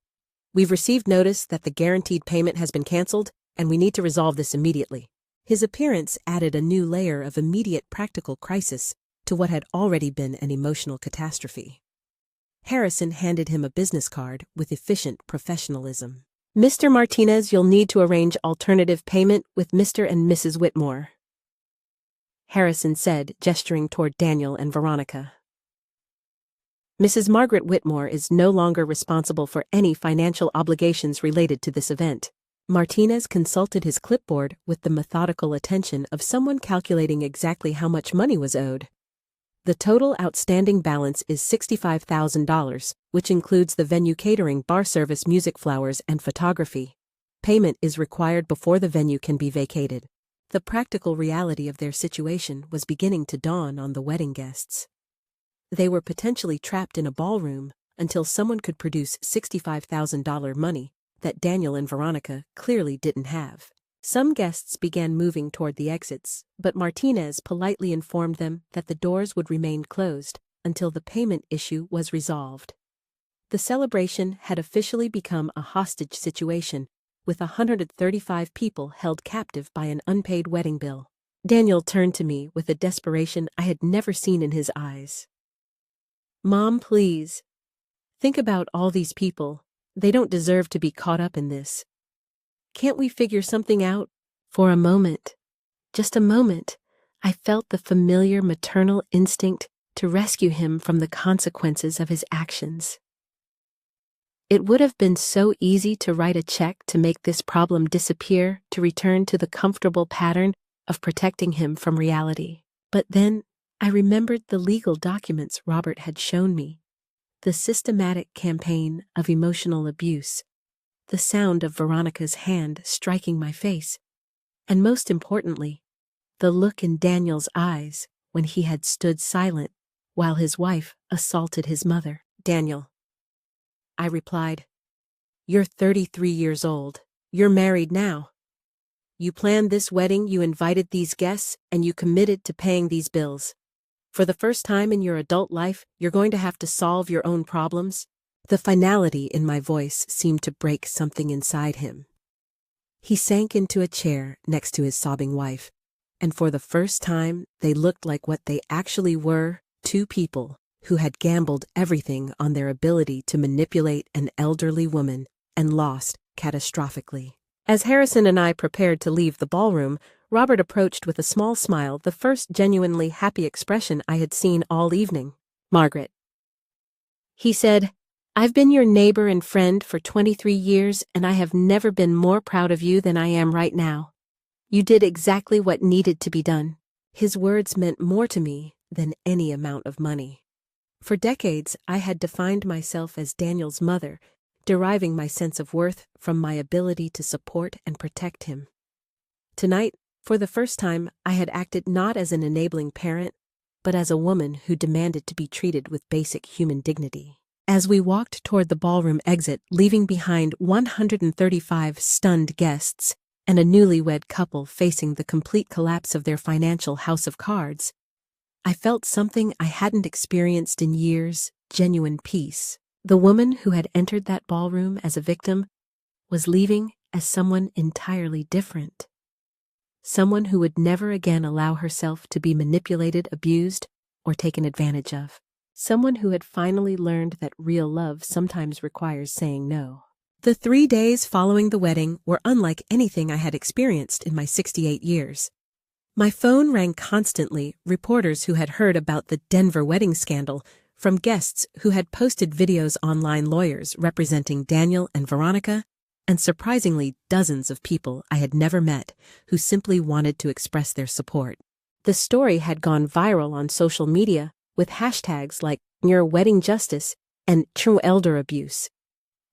We've received notice that the guaranteed payment has been canceled, and we need to resolve this immediately." His appearance added a new layer of immediate practical crisis to what had already been an emotional catastrophe. Harrison handed him a business card with efficient professionalism. "Mr. Martinez, you'll need to arrange alternative payment with Mr. and Mrs. Whitmore," Harrison said, gesturing toward Daniel and Veronica. "Mrs. Margaret Whitmore is no longer responsible for any financial obligations related to this event." Martinez consulted his clipboard with the methodical attention of someone calculating exactly how much money was owed. "The total outstanding balance is $65,000, which includes the venue catering, bar service, music, flowers, and photography. Payment is required before the venue can be vacated." The practical reality of their situation was beginning to dawn on the wedding guests. They were potentially trapped in a ballroom until someone could produce $65,000 money that Daniel and Veronica clearly didn't have. Some guests began moving toward the exits, but Martinez politely informed them that the doors would remain closed until the payment issue was resolved. The celebration had officially become a hostage situation, with 135 people held captive by an unpaid wedding bill. Daniel turned to me with a desperation I had never seen in his eyes. "Mom, please. Think about all these people. They don't deserve to be caught up in this. Can't we figure something out?" For a moment, just a moment, I felt the familiar maternal instinct to rescue him from the consequences of his actions. It would have been so easy to write a check to make this problem disappear, to return to the comfortable pattern of protecting him from reality. But then I remembered the legal documents Robert had shown me, the systematic campaign of emotional abuse, the sound of Veronica's hand striking my face, and most importantly, the look in Daniel's eyes when he had stood silent while his wife assaulted his mother. "Daniel," I replied, "you're 33 years old. You're married now. You planned this wedding, you invited these guests, and you committed to paying these bills. For the first time in your adult life, you're going to have to solve your own problems." The finality in my voice seemed to break something inside him. He sank into a chair next to his sobbing wife, and for the first time they looked like what they actually were, two people who had gambled everything on their ability to manipulate an elderly woman and lost catastrophically. As Harrison and I prepared to leave the ballroom, Robert approached with a small smile, the first genuinely happy expression I had seen all evening. "Margaret," he said, "I've been your neighbor and friend for 23 years, and I have never been more proud of you than I am right now. You did exactly what needed to be done." His words meant more to me than any amount of money. For decades, I had defined myself as Daniel's mother, deriving my sense of worth from my ability to support and protect him. Tonight, for the first time, I had acted not as an enabling parent, but as a woman who demanded to be treated with basic human dignity. As we walked toward the ballroom exit, leaving behind 135 stunned guests and a newlywed couple facing the complete collapse of their financial house of cards, I felt something I hadn't experienced in years, genuine peace. The woman who had entered that ballroom as a victim was leaving as someone entirely different. Someone who would never again allow herself to be manipulated, abused, or taken advantage of. Someone who had finally learned that real love sometimes requires saying no. The 3 days following the wedding were unlike anything I had experienced in my 68 years. My phone rang constantly, reporters who had heard about the Denver wedding scandal, from guests who had posted videos online, lawyers representing Daniel and Veronica, and surprisingly dozens of people I had never met who simply wanted to express their support. The story had gone viral on social media with hashtags like Your Wedding Justice and True Elder Abuse.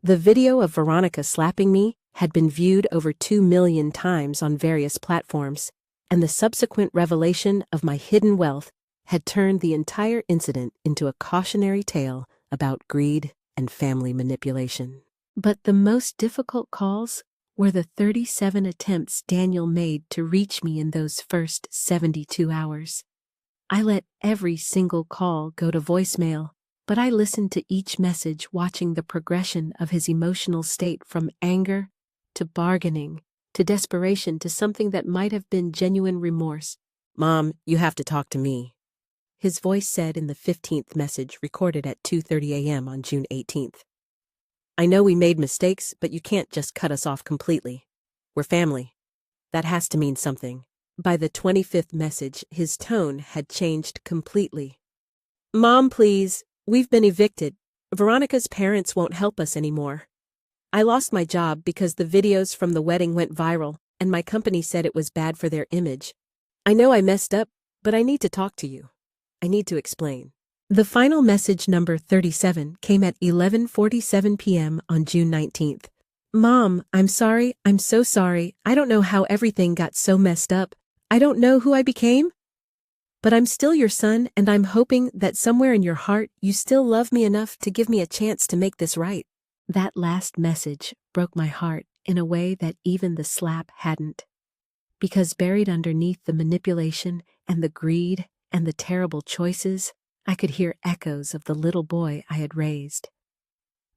The video of Veronica slapping me had been viewed over 2 million times on various platforms, and the subsequent revelation of my hidden wealth had turned the entire incident into a cautionary tale about greed and family manipulation. But the most difficult calls were the 37 attempts Daniel made to reach me in those first 72 hours. I let every single call go to voicemail, but I listened to each message, watching the progression of his emotional state from anger to bargaining to desperation to something that might have been genuine remorse. "Mom, you have to talk to me," his voice said in the 15th message, recorded at 2:30 a.m. on June 18th. "I know we made mistakes, but you can't just cut us off completely. We're family. That has to mean something." By the 25th message, his tone had changed completely. "Mom, please. We've been evicted. Veronica's parents won't help us anymore. I lost my job because the videos from the wedding went viral, and my company said it was bad for their image. I know I messed up, but I need to talk to you. I need to explain." The final message, number 37, came at 11:47 p.m. on June 19th. "Mom, I'm sorry. I'm so sorry. I don't know how everything got so messed up. I don't know who I became. But I'm still your son, and I'm hoping that somewhere in your heart you still love me enough to give me a chance to make this right." That last message broke my heart in a way that even the slap hadn't. Because buried underneath the manipulation and the greed and the terrible choices, I could hear echoes of the little boy I had raised.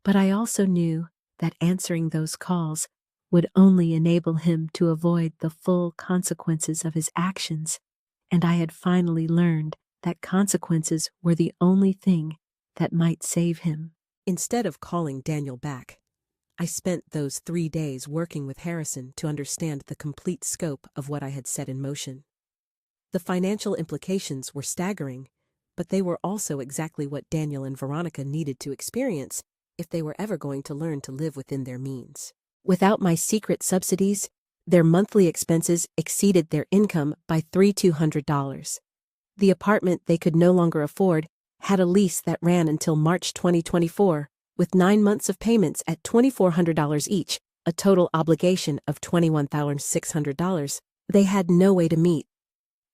But I also knew that answering those calls would only enable him to avoid the full consequences of his actions, and I had finally learned that consequences were the only thing that might save him. Instead of calling Daniel back, I spent those 3 days working with Harrison to understand the complete scope of what I had set in motion. The financial implications were staggering, but they were also exactly what Daniel and Veronica needed to experience if they were ever going to learn to live within their means. Without my secret subsidies, their monthly expenses exceeded their income by $3,200. The apartment they could no longer afford had a lease that ran until March 2024, with 9 months of payments at $2,400 each, a total obligation of $21,600 they had no way to meet.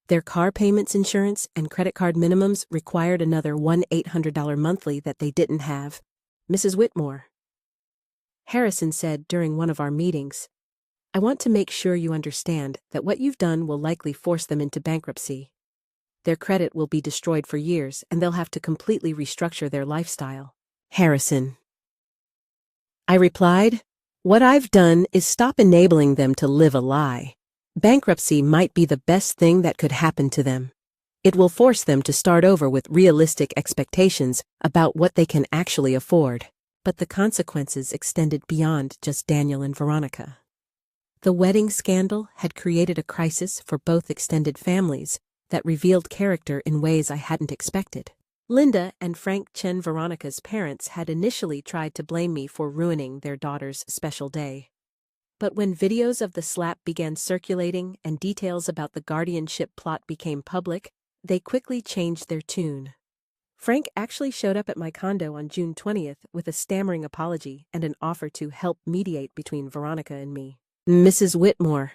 Their car payments, insurance, and credit card minimums required another $1,800 monthly that they didn't have. "Mrs. Whitmore," Harrison said during one of our meetings, "I want to make sure you understand that what you've done will likely force them into bankruptcy. Their credit will be destroyed for years, and they'll have to completely restructure their lifestyle." "Harrison," I replied, "what I've done is stop enabling them to live a lie. Bankruptcy might be the best thing that could happen to them. It will force them to start over with realistic expectations about what they can actually afford." But the consequences extended beyond just Daniel and Veronica. The wedding scandal had created a crisis for both extended families that revealed character in ways I hadn't expected. Linda and Frank Chen, Veronica's parents, had initially tried to blame me for ruining their daughter's special day. But when videos of the slap began circulating and details about the guardianship plot became public, they quickly changed their tune. Frank actually showed up at my condo on June 20th with a stammering apology and an offer to help mediate between Veronica and me. "Mrs. Whitmore,"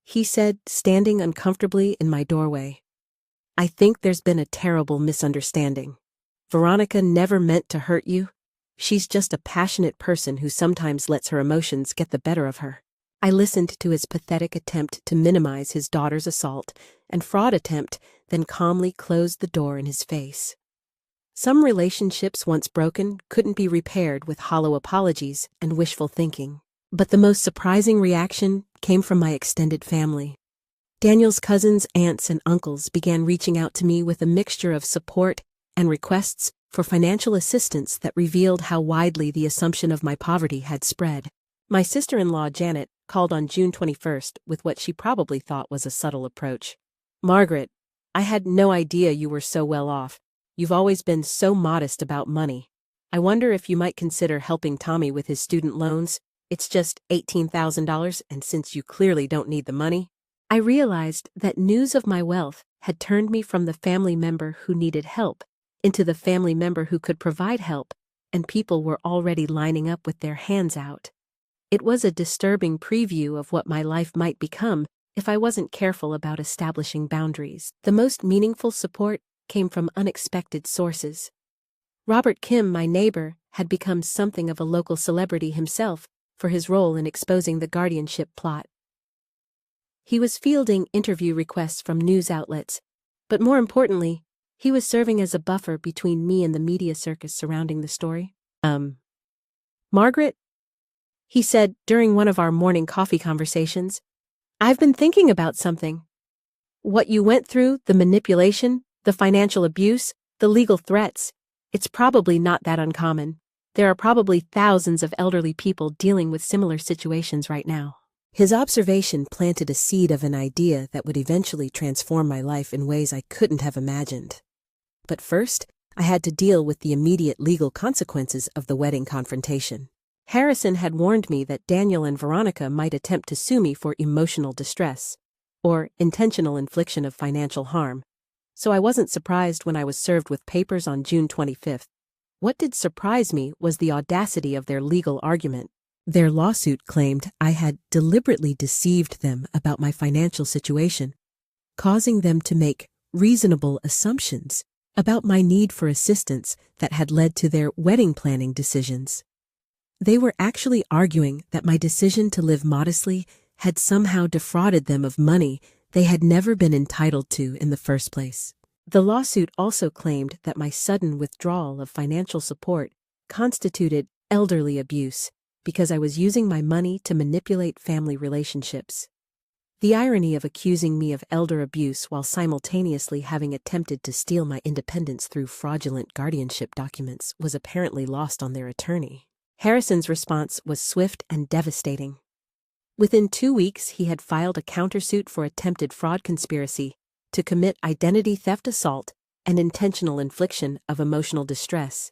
he said, standing uncomfortably in my doorway, "I think there's been a terrible misunderstanding. Veronica never meant to hurt you. She's just a passionate person who sometimes lets her emotions get the better of her." I listened to his pathetic attempt to minimize his daughter's assault and fraud attempt, then calmly closed the door in his face. Some relationships once broken couldn't be repaired with hollow apologies and wishful thinking. But the most surprising reaction came from my extended family. Daniel's cousins, aunts, and uncles began reaching out to me with a mixture of support and requests for financial assistance that revealed how widely the assumption of my poverty had spread. My sister-in-law, Janet, called on June 21st with what she probably thought was a subtle approach. Margaret, I had no idea you were so well off. You've always been so modest about money. I wonder if you might consider helping Tommy with his student loans. It's just $18,000, and since you clearly don't need the money. I realized that news of my wealth had turned me from the family member who needed help into the family member who could provide help, and people were already lining up with their hands out. It was a disturbing preview of what my life might become if I wasn't careful about establishing boundaries. The most meaningful support came from unexpected sources. Robert Kim, my neighbor, had become something of a local celebrity himself for his role in exposing the guardianship plot. He was fielding interview requests from news outlets, but more importantly, he was serving as a buffer between me and the media circus surrounding the story. Margaret? He said during one of our morning coffee conversations, I've been thinking about something. What you went through, the manipulation, the financial abuse, the legal threats, it's probably not that uncommon. There are probably thousands of elderly people dealing with similar situations right now. His observation planted a seed of an idea that would eventually transform my life in ways I couldn't have imagined. But first, I had to deal with the immediate legal consequences of the wedding confrontation. Harrison had warned me that Daniel and Veronica might attempt to sue me for emotional distress, or intentional infliction of financial harm, so I wasn't surprised when I was served with papers on June 25th. What did surprise me was the audacity of their legal argument. Their lawsuit claimed I had deliberately deceived them about my financial situation, causing them to make reasonable assumptions about my need for assistance that had led to their wedding planning decisions. They were actually arguing that my decision to live modestly had somehow defrauded them of money they had never been entitled to in the first place. The lawsuit also claimed that my sudden withdrawal of financial support constituted elderly abuse because I was using my money to manipulate family relationships. The irony of accusing me of elder abuse while simultaneously having attempted to steal my independence through fraudulent guardianship documents was apparently lost on their attorney. Harrison's response was swift and devastating. Within 2 weeks, he had filed a countersuit for attempted fraud conspiracy to commit identity theft assault and intentional infliction of emotional distress.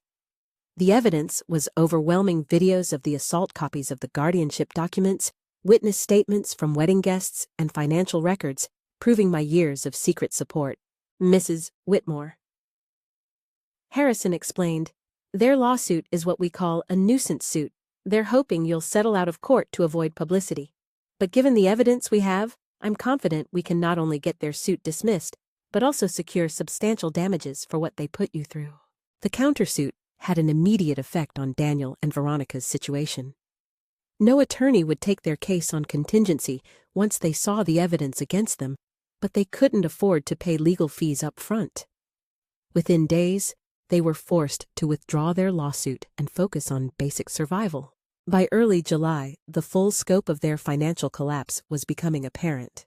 The evidence was overwhelming videos of the assault, copies of the guardianship documents, witness statements from wedding guests, and financial records proving my years of secret support. Mrs. Whitmore. Harrison explained, their lawsuit is what we call a nuisance suit. They're hoping you'll settle out of court to avoid publicity. But given the evidence we have, I'm confident we can not only get their suit dismissed, but also secure substantial damages for what they put you through. The countersuit had an immediate effect on Daniel and Veronica's situation. No attorney would take their case on contingency once they saw the evidence against them, but they couldn't afford to pay legal fees up front. Within days, they were forced to withdraw their lawsuit and focus on basic survival. By early July, the full scope of their financial collapse was becoming apparent.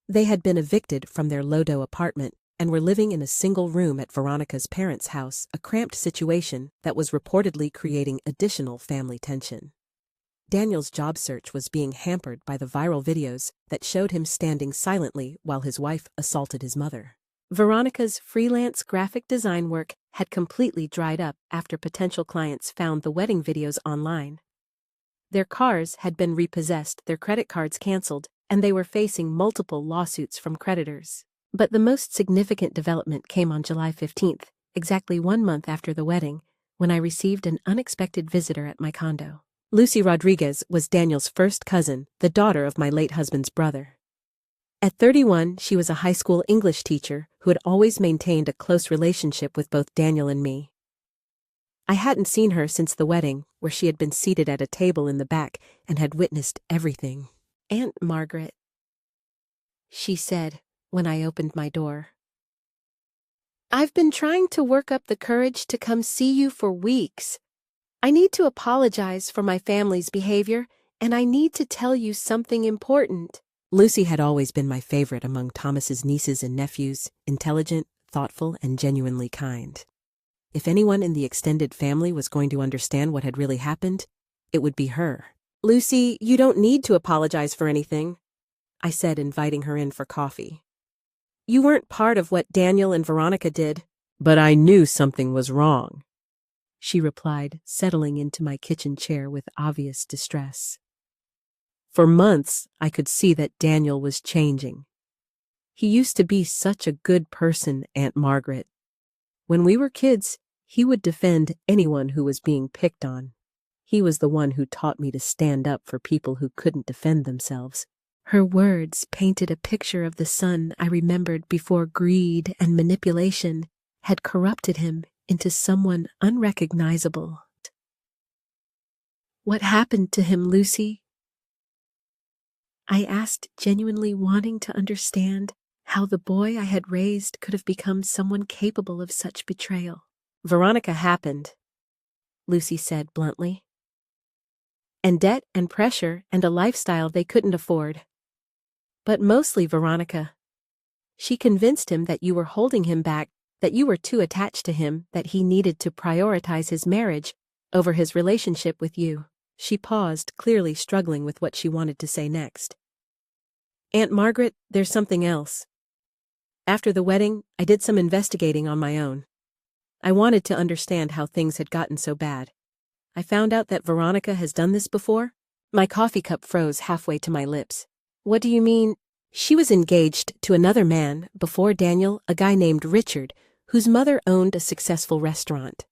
They had been evicted from their Lodo apartment and were living in a single room at Veronica's parents' house, a cramped situation that was reportedly creating additional family tension. Daniel's job search was being hampered by the viral videos that showed him standing silently while his wife assaulted his mother. Veronica's freelance graphic design work had completely dried up after potential clients found the wedding videos online. Their cars had been repossessed, their credit cards canceled, and they were facing multiple lawsuits from creditors. But the most significant development came on July 15th, exactly 1 month after the wedding, when I received an unexpected visitor at my condo. Lucy Rodriguez was Daniel's first cousin, the daughter of my late husband's brother. At 31, she was a high school English teacher who had always maintained a close relationship with both Daniel and me. I hadn't seen her since the wedding, where she had been seated at a table in the back and had witnessed everything. "Aunt Margaret," she said when I opened my door. "I've been trying to work up the courage to come see you for weeks. I need to apologize for my family's behavior, and I need to tell you something important." Lucy had always been my favorite among Thomas's nieces and nephews, intelligent, thoughtful, and genuinely kind. If anyone in the extended family was going to understand what had really happened, it would be her. Lucy, you don't need to apologize for anything, I said, inviting her in for coffee. You weren't part of what Daniel and Veronica did. But I knew something was wrong, she replied, settling into my kitchen chair with obvious distress. For months, I could see that Daniel was changing. He used to be such a good person, Aunt Margaret. When we were kids, he would defend anyone who was being picked on. He was the one who taught me to stand up for people who couldn't defend themselves. Her words painted a picture of the son I remembered before greed and manipulation had corrupted him into someone unrecognizable. What happened to him, Lucy? I asked, genuinely wanting to understand how the boy I had raised could have become someone capable of such betrayal. Veronica happened, Lucy said bluntly. And debt and pressure and a lifestyle they couldn't afford. But mostly Veronica. She convinced him that you were holding him back, that you were too attached to him, that he needed to prioritize his marriage over his relationship with you. She paused, clearly struggling with what she wanted to say next. Aunt Margaret, there's something else. After the wedding, I did some investigating on my own. I wanted to understand how things had gotten so bad. I found out that Veronica has done this before. My coffee cup froze halfway to my lips. What do you mean? She was engaged to another man before Daniel, a guy named Richard, whose mother owned a successful restaurant.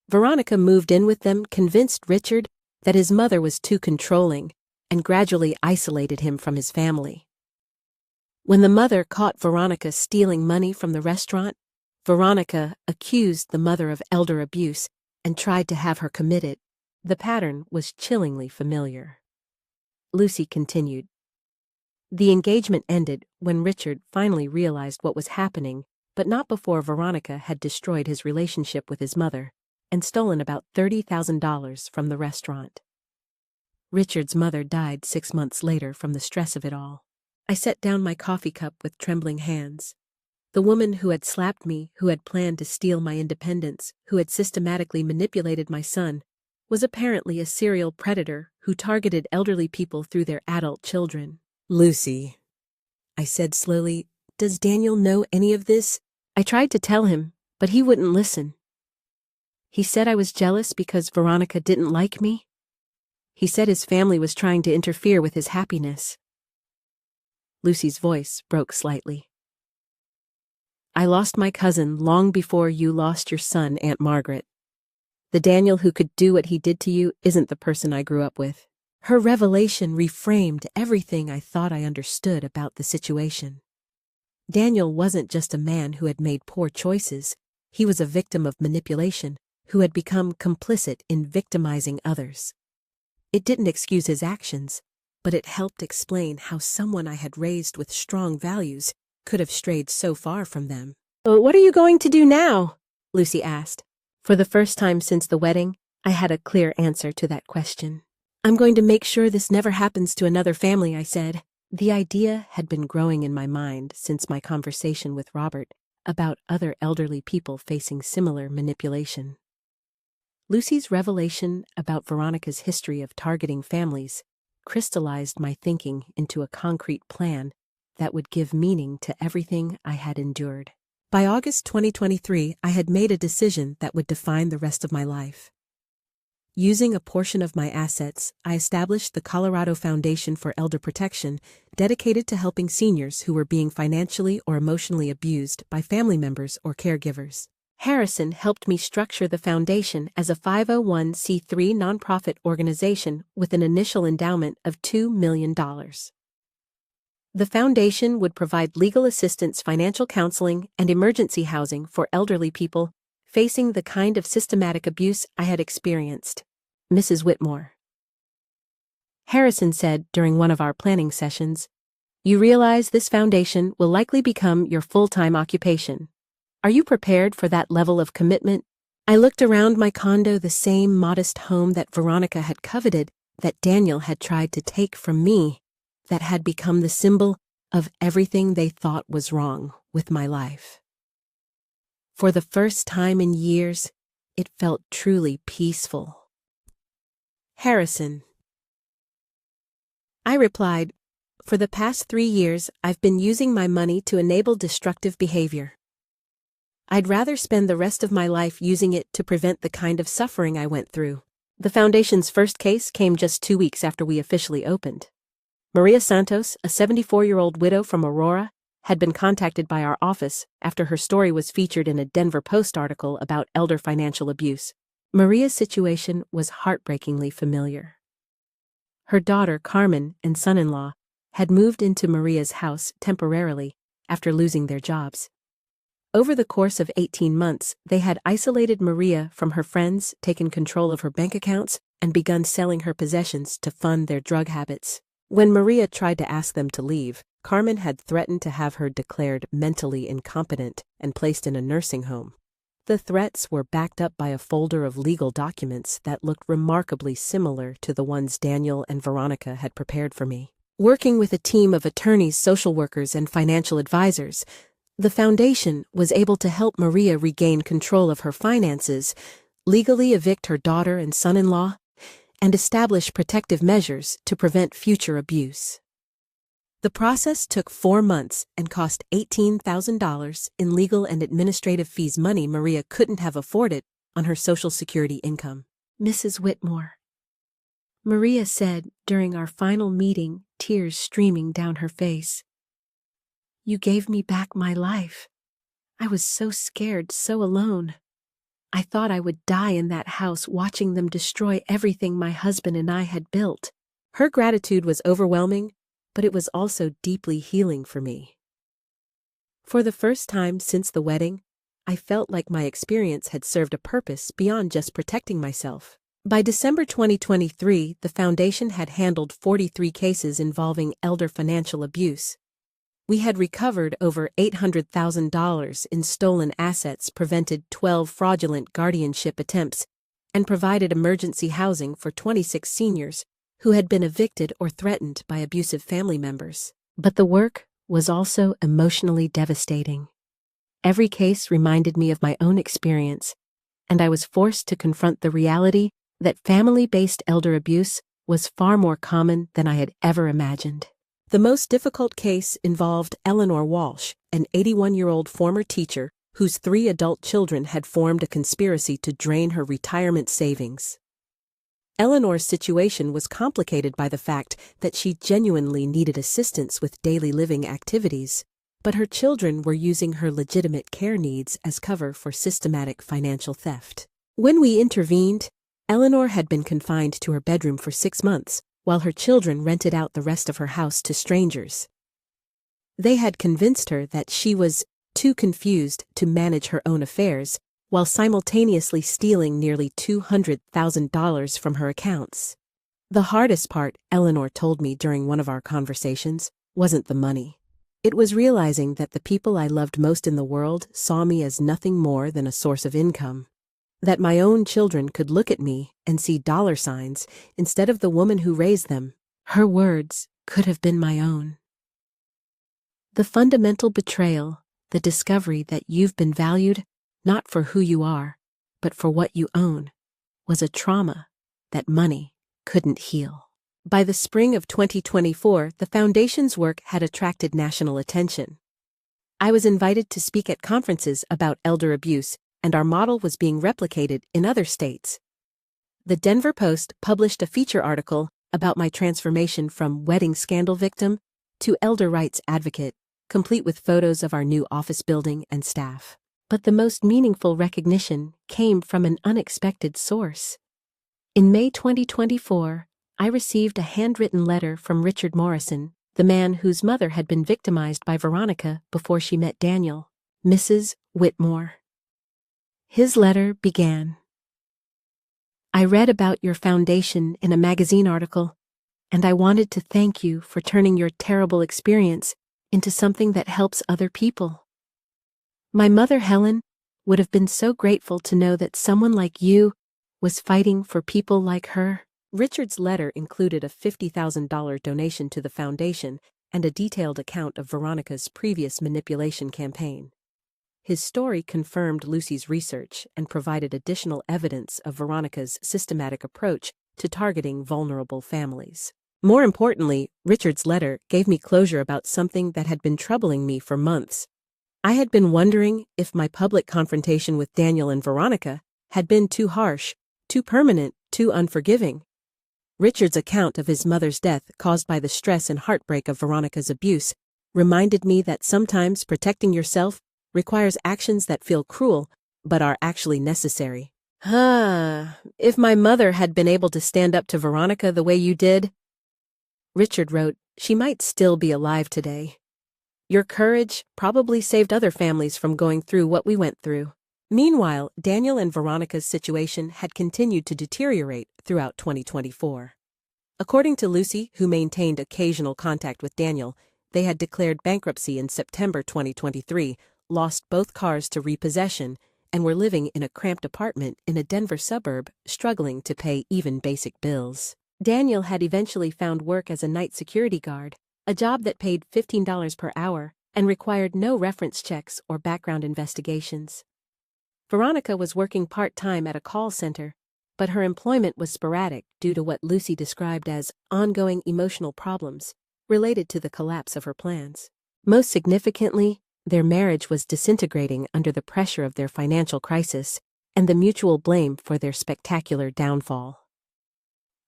Veronica moved in with them, convinced Richard that his mother was too controlling, and gradually isolated him from his family. When the mother caught Veronica stealing money from the restaurant, Veronica accused the mother of elder abuse and tried to have her committed. The pattern was chillingly familiar. Lucy continued. The engagement ended when Richard finally realized what was happening, but not before Veronica had destroyed his relationship with his mother and stolen about $30,000 from the restaurant. Richard's mother died 6 months later from the stress of it all. I set down my coffee cup with trembling hands. The woman who had slapped me, who had planned to steal my independence, who had systematically manipulated my son, was apparently a serial predator who targeted elderly people through their adult children. Lucy, I said slowly, does Daniel know any of this? I tried to tell him, but he wouldn't listen. He said I was jealous because Veronica didn't like me. He said his family was trying to interfere with his happiness. Lucy's voice broke slightly. I lost my cousin long before you lost your son, Aunt Margaret. The Daniel who could do what he did to you isn't the person I grew up with. Her revelation reframed everything I thought I understood about the situation. Daniel wasn't just a man who had made poor choices. He was a victim of manipulation who had become complicit in victimizing others. It didn't excuse his actions, but it helped explain how someone I had raised with strong values could have strayed so far from them. What are you going to do now? Lucy asked. For the first time since the wedding, I had a clear answer to that question. I'm going to make sure this never happens to another family, I said. The idea had been growing in my mind since my conversation with Robert about other elderly people facing similar manipulation. Lucy's revelation about Veronica's history of targeting families crystallized my thinking into a concrete plan that would give meaning to everything I had endured. By August 2023, I had made a decision that would define the rest of my life. Using a portion of my assets, I established the Colorado Foundation for Elder Protection, dedicated to helping seniors who were being financially or emotionally abused by family members or caregivers. Harrison helped me structure the foundation as a 501c3 nonprofit organization with an initial endowment of $2 million. The foundation would provide legal assistance, financial counseling, and emergency housing for elderly people facing the kind of systematic abuse I had experienced. Mrs. Whitmore. Harrison said during one of our planning sessions, "You realize this foundation will likely become your full-time occupation. Are you prepared for that level of commitment?" I looked around my condo, the same modest home that Veronica had coveted, that Daniel had tried to take from me, that had become the symbol of everything they thought was wrong with my life. For the first time in years, it felt truly peaceful. Harrison. I replied, "For the past 3 years, I've been using my money to enable destructive behavior. I'd rather spend the rest of my life using it to prevent the kind of suffering I went through." The foundation's first case came just 2 weeks after we officially opened. Maria Santos, a 74-year-old widow from Aurora, had been contacted by our office after her story was featured in a Denver Post article about elder financial abuse. Maria's situation was heartbreakingly familiar. Her daughter, Carmen, and son-in-law had moved into Maria's house temporarily after losing their jobs. Over the course of 18 months, they had isolated Maria from her friends, taken control of her bank accounts, and begun selling her possessions to fund their drug habits. When Maria tried to ask them to leave, Carmen had threatened to have her declared mentally incompetent and placed in a nursing home. The threats were backed up by a folder of legal documents that looked remarkably similar to the ones Daniel and Veronica had prepared for me. Working with a team of attorneys, social workers, and financial advisors, the foundation was able to help Maria regain control of her finances, legally evict her daughter and son-in-law, and establish protective measures to prevent future abuse. The process took 4 months and cost $18,000 in legal and administrative fees, money Maria couldn't have afforded on her Social Security income. "Mrs. Whitmore," Maria said during our final meeting, tears streaming down her face, "you gave me back my life. I was so scared, so alone. I thought I would die in that house watching them destroy everything my husband and I had built." Her gratitude was overwhelming, but it was also deeply healing for me. For the first time since the wedding, I felt like my experience had served a purpose beyond just protecting myself. By December 2023, the foundation had handled 43 cases involving elder financial abuse. We had recovered over $800,000 in stolen assets, prevented 12 fraudulent guardianship attempts, and provided emergency housing for 26 seniors who had been evicted or threatened by abusive family members. But the work was also emotionally devastating. Every case reminded me of my own experience, and I was forced to confront the reality that family-based elder abuse was far more common than I had ever imagined. The most difficult case involved Eleanor Walsh, an 81-year-old former teacher whose 3 adult children had formed a conspiracy to drain her retirement savings. Eleanor's situation was complicated by the fact that she genuinely needed assistance with daily living activities, but her children were using her legitimate care needs as cover for systematic financial theft. When we intervened, Eleanor had been confined to her bedroom for 6 months, while her children rented out the rest of her house to strangers. They had convinced her that she was too confused to manage her own affairs, while simultaneously stealing nearly $200,000 from her accounts. The hardest part, Eleanor told me during one of our conversations, wasn't the money. It was realizing that the people I loved most in the world saw me as nothing more than a source of income. That my own children could look at me and see dollar signs instead of the woman who raised them. Her words could have been my own. The fundamental betrayal, the discovery that you've been valued not for who you are, but for what you own, was a trauma that money couldn't heal. By the spring of 2024, the foundation's work had attracted national attention. I was invited to speak at conferences about elder abuse, and our model was being replicated in other states. The Denver Post published a feature article about my transformation from wedding scandal victim to elder rights advocate, complete with photos of our new office building and staff. But the most meaningful recognition came from an unexpected source. In May 2024, I received a handwritten letter from Richard Morrison, the man whose mother had been victimized by Veronica before she met Daniel, Mrs. Whitmore. His letter began, "I read about your foundation in a magazine article, and I wanted to thank you for turning your terrible experience into something that helps other people. My mother, Helen, would have been so grateful to know that someone like you was fighting for people like her." Richard's letter included a $50,000 donation to the foundation and a detailed account of Veronica's previous manipulation campaign. His story confirmed Lucy's research and provided additional evidence of Veronica's systematic approach to targeting vulnerable families. More importantly, Richard's letter gave me closure about something that had been troubling me for months. I had been wondering if my public confrontation with Daniel and Veronica had been too harsh, too permanent, too unforgiving. Richard's account of his mother's death caused by the stress and heartbreak of Veronica's abuse reminded me that sometimes protecting yourself requires actions that feel cruel but are actually necessary. If my mother had been able to stand up to Veronica the way you did, Richard wrote, she might still be alive today. Your courage probably saved other families from going through what we went through. Meanwhile, Daniel and Veronica's situation had continued to deteriorate throughout 2024. According to Lucy, who maintained occasional contact with Daniel, they had declared bankruptcy in September 2023, lost both cars to repossession, and were living in a cramped apartment in a Denver suburb, struggling to pay even basic bills. Daniel had eventually found work as a night security guard, a job that paid $15 per hour and required no reference checks or background investigations. Veronica was working part-time at a call center, but her employment was sporadic due to what Lucy described as ongoing emotional problems related to the collapse of her plans. Most significantly, their marriage was disintegrating under the pressure of their financial crisis and the mutual blame for their spectacular downfall.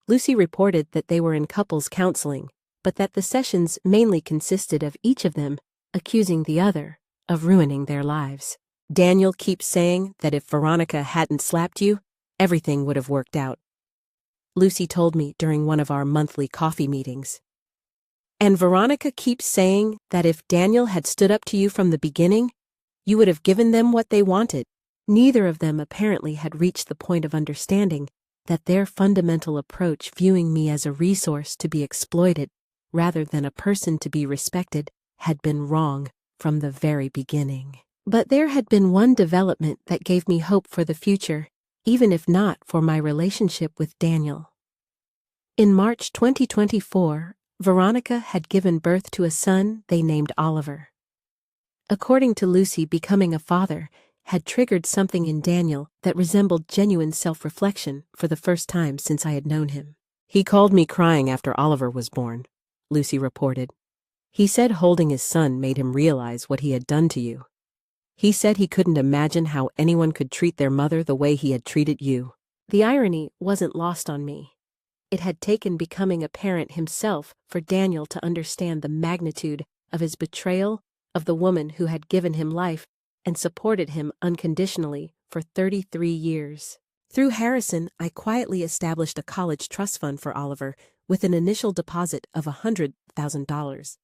Lucy reported that they were in couples counseling, but that the sessions mainly consisted of each of them accusing the other of ruining their lives. Daniel keeps saying that if Veronica hadn't slapped you, everything would have worked out, Lucy told me during one of our monthly coffee meetings. And Veronica keeps saying that if Daniel had stood up to you from the beginning, you would have given them what they wanted. Neither of them apparently had reached the point of understanding that their fundamental approach, viewing me as a resource to be exploited rather than a person to be respected, had been wrong from the very beginning. But there had been one development that gave me hope for the future, even if not for my relationship with Daniel. In March 2024, Veronica had given birth to a son they named Oliver. According to Lucy, becoming a father had triggered something in Daniel that resembled genuine self-reflection for the first time since I had known him. He called me crying after Oliver was born, Lucy reported. He said holding his son made him realize what he had done to you. He said he couldn't imagine how anyone could treat their mother the way he had treated you. The irony wasn't lost on me. It had taken becoming a parent himself for Daniel to understand the magnitude of his betrayal of the woman who had given him life and supported him unconditionally for 33 years. Through Harrison, I quietly established a college trust fund for Oliver with an initial deposit of $100,000.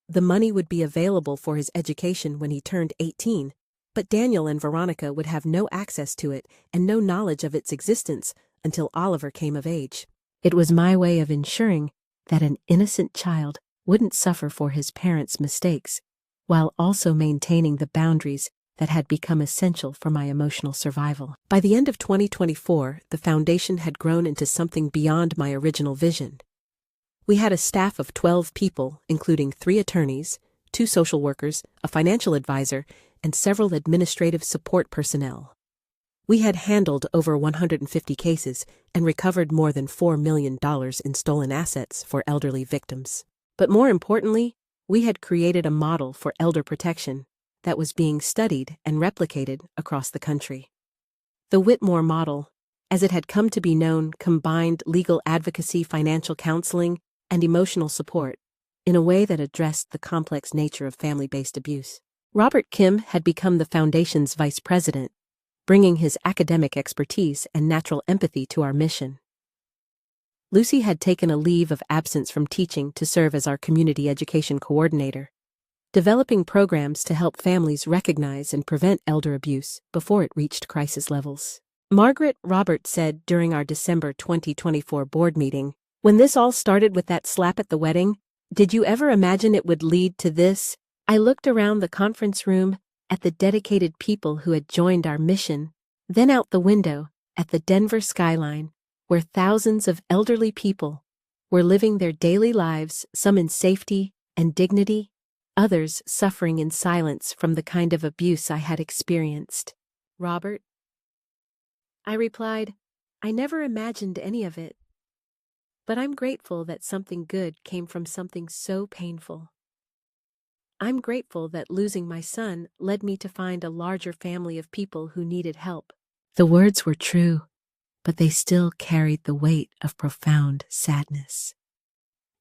The money would be available for his education when he turned 18, but Daniel and Veronica would have no access to it and no knowledge of its existence until Oliver came of age. It was my way of ensuring that an innocent child wouldn't suffer for his parents' mistakes, while also maintaining the boundaries that had become essential for my emotional survival. By the end of 2024, the foundation had grown into something beyond my original vision. We had a staff of 12 people, including 3 attorneys, 2 social workers, a financial advisor, and several administrative support personnel. We had handled over 150 cases and recovered more than $4 million in stolen assets for elderly victims. But more importantly, we had created a model for elder protection that was being studied and replicated across the country. The Whitmore model, as it had come to be known, combined legal advocacy, financial counseling, and emotional support in a way that addressed the complex nature of family-based abuse. Robert Kim had become the foundation's vice president, bringing his academic expertise and natural empathy to our mission. Lucy had taken a leave of absence from teaching to serve as our community education coordinator, developing programs to help families recognize and prevent elder abuse before it reached crisis levels. Margaret Roberts said during our December 2024 board meeting, "When this all started with that slap at the wedding, did you ever imagine it would lead to this?" I looked around the conference room at the dedicated people who had joined our mission, then out the window at the Denver skyline, where thousands of elderly people were living their daily lives, some in safety and dignity, others suffering in silence from the kind of abuse I had experienced. "Robert," I replied, "I never imagined any of it. But I'm grateful that something good came from something so painful. I'm grateful that losing my son led me to find a larger family of people who needed help. The words were true, but they still carried the weight of profound sadness.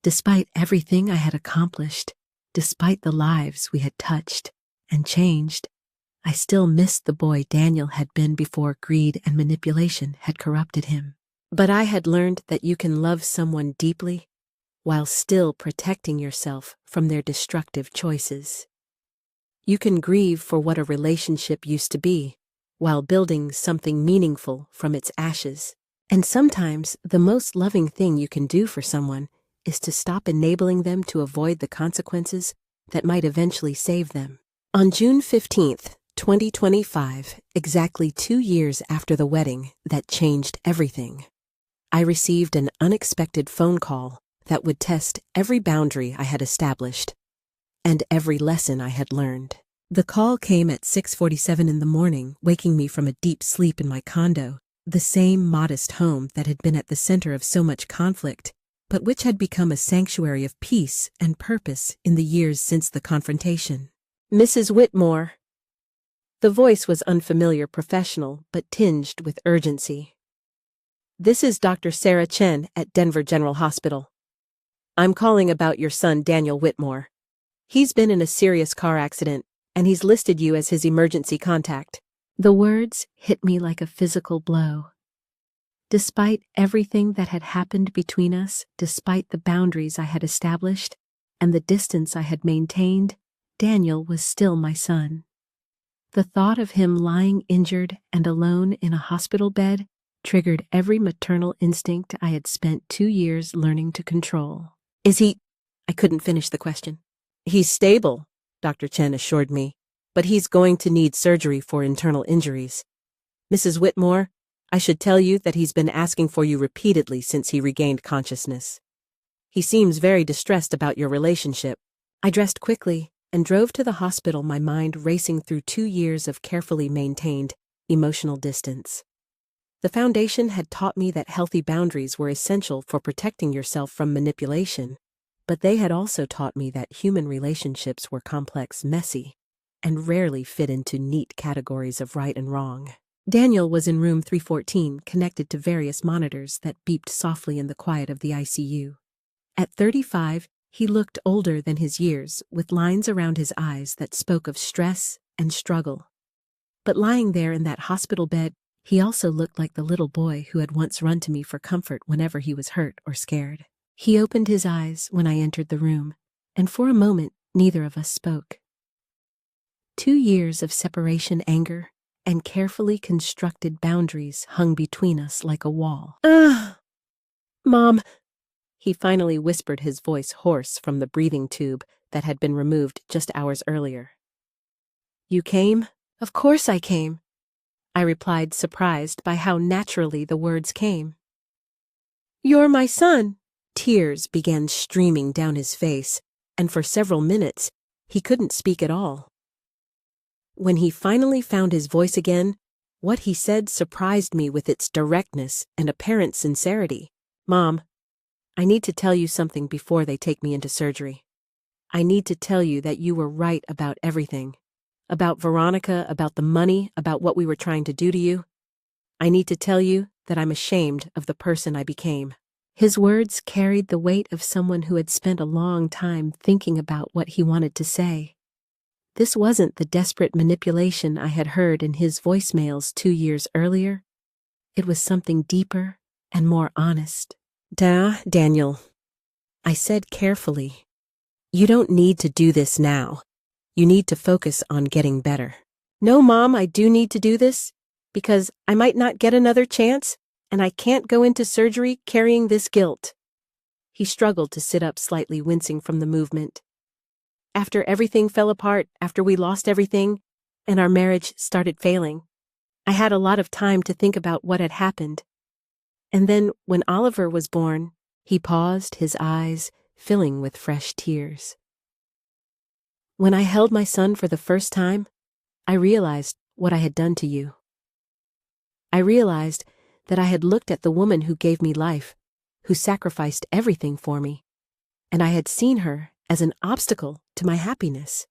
Despite everything I had accomplished, despite the lives we had touched and changed, I still missed the boy Daniel had been before greed and manipulation had corrupted him. But I had learned that you can love someone deeply while still protecting yourself from their destructive choices. You can grieve for what a relationship used to be while building something meaningful from its ashes. And sometimes the most loving thing you can do for someone is to stop enabling them to avoid the consequences that might eventually save them. On June 15th, 2025, exactly 2 years after the wedding that changed everything, I received an unexpected phone call that would test every boundary I had established and every lesson I had learned. The call came at 6:47 in the morning, waking me from a deep sleep in my condo, the same modest home that had been at the center of so much conflict, but which had become a sanctuary of peace and purpose in the years since the confrontation. Mrs. Whitmore. The voice was unfamiliar, professional, but tinged with urgency. This is Dr. Sarah Chen at Denver General Hospital. I'm calling about your son, Daniel Whitmore. He's been in a serious car accident, and he's listed you as his emergency contact. The words hit me like a physical blow. Despite everything that had happened between us, despite the boundaries I had established and the distance I had maintained, Daniel was still my son. The thought of him lying injured and alone in a hospital bed triggered every maternal instinct I had spent 2 years learning to control. Is he? I couldn't finish the question. He's stable, Dr. Chen assured me, but he's going to need surgery for internal injuries. Mrs. Whitmore, I should tell you that he's been asking for you repeatedly since he regained consciousness. He seems very distressed about your relationship. I dressed quickly and drove to the hospital, my mind racing through 2 years of carefully maintained emotional distance. The foundation had taught me that healthy boundaries were essential for protecting yourself from manipulation, but they had also taught me that human relationships were complex, messy, and rarely fit into neat categories of right and wrong. Daniel was in room 314, connected to various monitors that beeped softly in the quiet of the ICU. At 35, he looked older than his years, with lines around his eyes that spoke of stress and struggle. But lying there in that hospital bed, he also looked like the little boy who had once run to me for comfort whenever he was hurt or scared. He opened his eyes when I entered the room, and for a moment, neither of us spoke. 2 years of separation, anger, and carefully constructed boundaries hung between us like a wall. Mom, he finally whispered, his voice hoarse from the breathing tube that had been removed just hours earlier. You came? Of course I came, I replied, surprised by how naturally the words came. You're my son. Tears began streaming down his face, and for several minutes, he couldn't speak at all. When he finally found his voice again, what he said surprised me with its directness and apparent sincerity. Mom, I need to tell you something before they take me into surgery. I need to tell you that you were right about everything. About Veronica, about the money, about what we were trying to do to you. I need to tell you that I'm ashamed of the person I became. His words carried the weight of someone who had spent a long time thinking about what he wanted to say. This wasn't the desperate manipulation I had heard in his voicemails 2 years earlier. It was something deeper and more honest. Daniel, I said carefully, you don't need to do this now. You need to focus on getting better. No, Mom, I do need to do this because I might not get another chance, and I can't go into surgery carrying this guilt. He struggled to sit up slightly, wincing from the movement. After everything fell apart, after we lost everything, and our marriage started failing, I had a lot of time to think about what had happened. And then, when Oliver was born, he paused, his eyes filling with fresh tears. When I held my son for the first time, I realized what I had done to you. I realized that I had looked at the woman who gave me life, who sacrificed everything for me, and I had seen her as an obstacle to my happiness.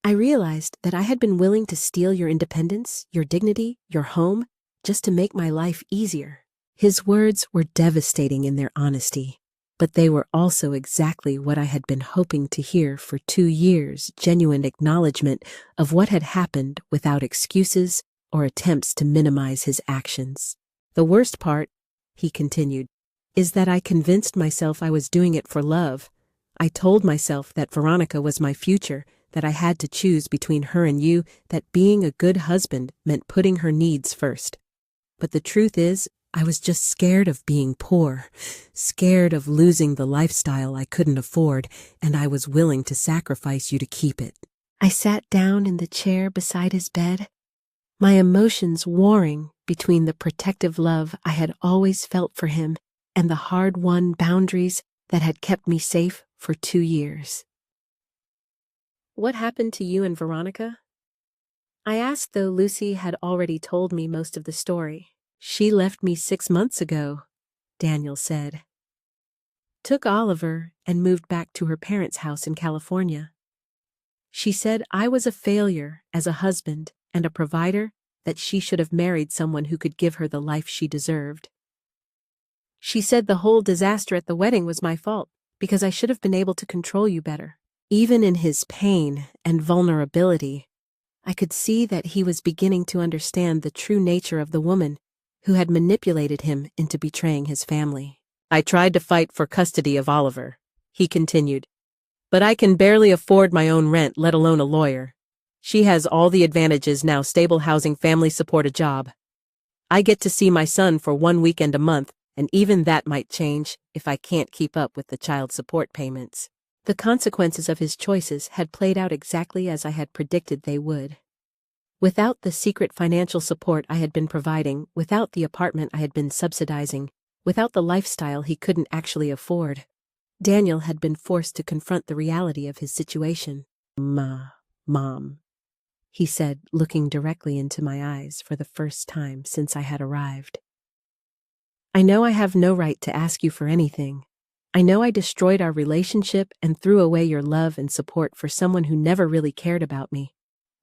I realized that I had been willing to steal your independence, your dignity, your home, just to make my life easier. His words were devastating in their honesty, but they were also exactly what I had been hoping to hear for 2 years, genuine acknowledgement of what had happened without excuses or attempts to minimize his actions. The worst part, he continued, is that I convinced myself I was doing it for love. I told myself that Veronica was my future, that I had to choose between her and you, that being a good husband meant putting her needs first. But the truth is, I was just scared of being poor, scared of losing the lifestyle I couldn't afford, and I was willing to sacrifice you to keep it. I sat down in the chair beside his bed, my emotions warring between the protective love I had always felt for him and the hard-won boundaries that had kept me safe for 2 years. What happened to you and Veronica? I asked, though Lucy had already told me most of the story. She left me 6 months ago, Daniel said. Took Oliver and moved back to her parents' house in California. She said I was a failure as a husband and a provider, that she should have married someone who could give her the life she deserved. She said the whole disaster at the wedding was my fault, because I should have been able to control you better. Even in his pain and vulnerability, I could see that he was beginning to understand the true nature of the woman who had manipulated him into betraying his family. I tried to fight for custody of Oliver, he continued, but I can barely afford my own rent, let alone a lawyer. She has all the advantages now: stable housing, family support, a job. I get to see my son for 1 weekend a month, and even that might change if I can't keep up with the child support payments. The consequences of his choices had played out exactly as I had predicted they would. Without the secret financial support I had been providing, without the apartment I had been subsidizing, without the lifestyle he couldn't actually afford, Daniel had been forced to confront the reality of his situation. Mom, he said, looking directly into my eyes for the first time since I had arrived. I know I have no right to ask you for anything. I know I destroyed our relationship and threw away your love and support for someone who never really cared about me.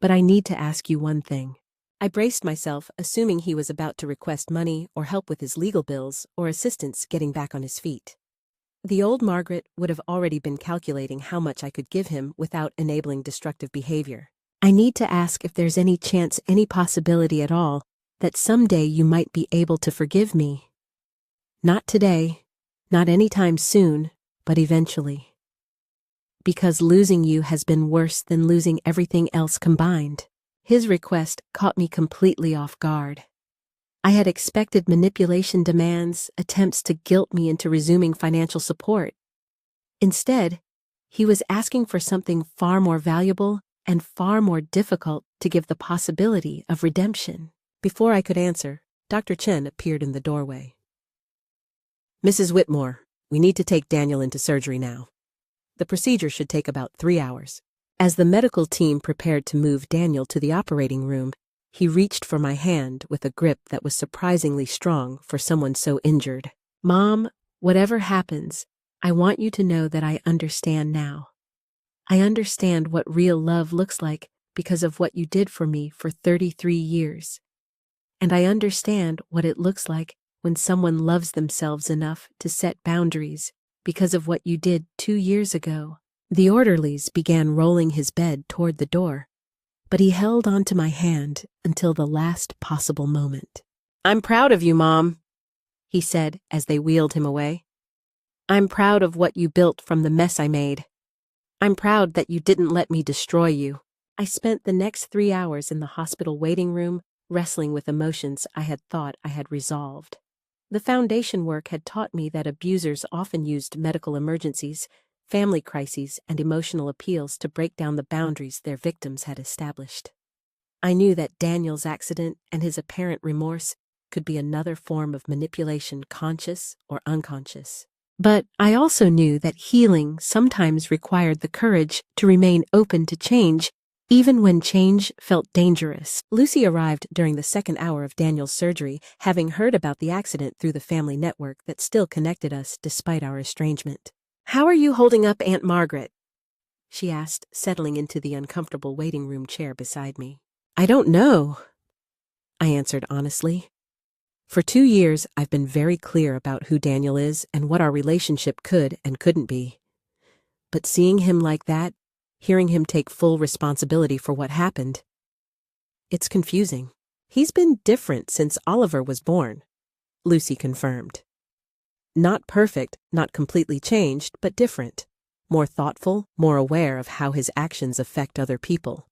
But I need to ask you one thing. I braced myself, assuming he was about to request money or help with his legal bills or assistance getting back on his feet. The old Margaret would have already been calculating how much I could give him without enabling destructive behavior. I need to ask if there's any chance, any possibility at all, that someday you might be able to forgive me. Not today, not anytime soon, but eventually. Because losing you has been worse than losing everything else combined. His request caught me completely off guard. I had expected manipulation demands, attempts to guilt me into resuming financial support. Instead, he was asking for something far more valuable and far more difficult to give the possibility of redemption. Before I could answer, Dr. Chen appeared in the doorway. Mrs. Whitmore, we need to take Daniel into surgery now. The procedure should take about 3 hours. As the medical team prepared to move Daniel to the operating room, he reached for my hand with a grip that was surprisingly strong for someone so injured. Mom, whatever happens, I want you to know that I understand now. I understand what real love looks like because of what you did for me for 33 years. And I understand what it looks like when someone loves themselves enough to set boundaries because of what you did 2 years ago. The orderlies began rolling his bed toward the door, but he held onto my hand until the last possible moment. I'm proud of you, Mom, he said as they wheeled him away. I'm proud of what you built from the mess I made. I'm proud that you didn't let me destroy you. I spent the next 3 hours in the hospital waiting room wrestling with emotions I had thought I had resolved. The foundation work had taught me that abusers often used medical emergencies, family crises, and emotional appeals to break down the boundaries their victims had established. I knew that Daniel's accident and his apparent remorse could be another form of manipulation, conscious or unconscious. But I also knew that healing sometimes required the courage to remain open to change Even when change felt dangerous, Lucy arrived during the second hour of Daniel's surgery, having heard about the accident through the family network that still connected us despite our estrangement. "How are you holding up, Aunt Margaret?" she asked, settling into the uncomfortable waiting room chair beside me. "I don't know," I answered honestly. For 2 years, I've been very clear about who Daniel is and what our relationship could and couldn't be. But seeing him like that, hearing him take full responsibility for what happened, it's confusing. "He's been different since Oliver was born," Lucy confirmed. "Not perfect, not completely changed, but different. More thoughtful, more aware of how his actions affect other people.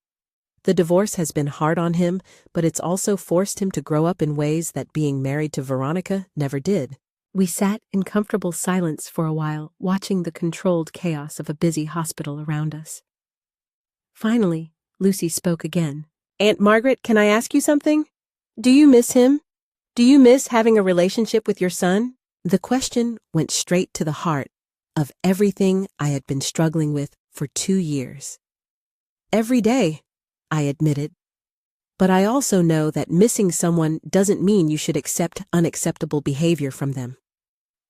The divorce has been hard on him, but it's also forced him to grow up in ways that being married to Veronica never did." We sat in comfortable silence for a while, watching the controlled chaos of a busy hospital around us. Finally, Lucy spoke again. "Aunt Margaret, can I ask you something? Do you miss him? Do you miss having a relationship with your son?" The question went straight to the heart of everything I had been struggling with for 2 years. "Every day," I admitted. "But I also know that missing someone doesn't mean you should accept unacceptable behavior from them.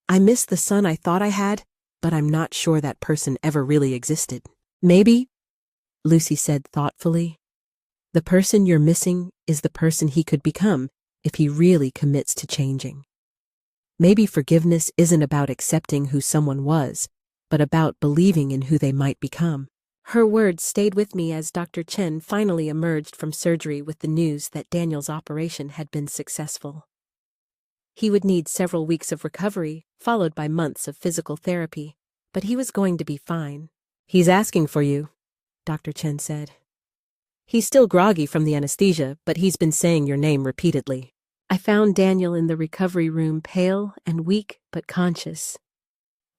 I miss the son I thought I had, but I'm not sure that person ever really existed." "Maybe," Lucy said thoughtfully, "the person you're missing is the person he could become if he really commits to changing. Maybe forgiveness isn't about accepting who someone was, but about believing in who they might become." Her words stayed with me as Dr. Chen finally emerged from surgery with the news that Daniel's operation had been successful. He would need several weeks of recovery, followed by months of physical therapy, but he was going to be fine. "He's asking for you," Dr. Chen said. "He's still groggy from the anesthesia, but he's been saying your name repeatedly." I found Daniel in the recovery room, pale and weak but conscious.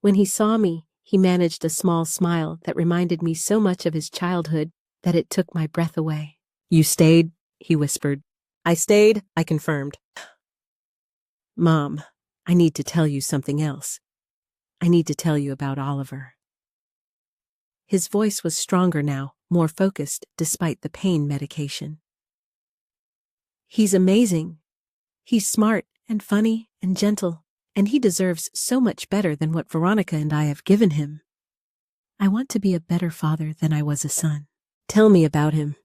When he saw me, he managed a small smile that reminded me so much of his childhood that it took my breath away. "You stayed?" he whispered. "I stayed," I confirmed. "Mom, I need to tell you something else. I need to tell you about Oliver." His voice was stronger now, more focused despite the pain medication. "He's amazing. He's smart and funny and gentle, and he deserves so much better than what Veronica and I have given him. I want to be a better father than I was a son. Tell me about him,"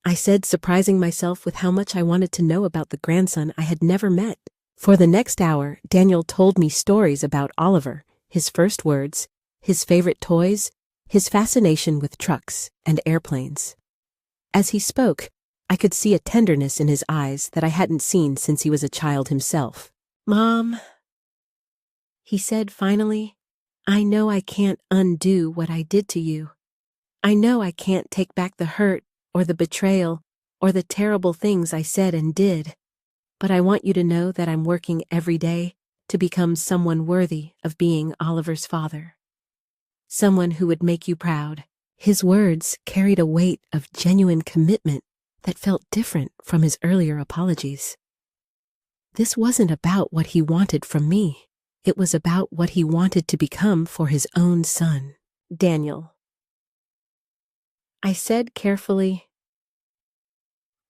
I said, surprising myself with how much I wanted to know about the grandson I had never met. For the next hour, Daniel told me stories about Oliver, his first words, his favorite toys, his fascination with trucks and airplanes. As he spoke, I could see a tenderness in his eyes that I hadn't seen since he was a child himself. "Mom," he said finally, "I know I can't undo what I did to you. I know I can't take back the hurt or the betrayal or the terrible things I said and did, but I want you to know that I'm working every day to become someone worthy of being Oliver's father. Someone who would make you proud." His words carried a weight of genuine commitment that felt different from his earlier apologies. This wasn't about what he wanted from me. It was about what he wanted to become for his own son, Daniel. I said carefully,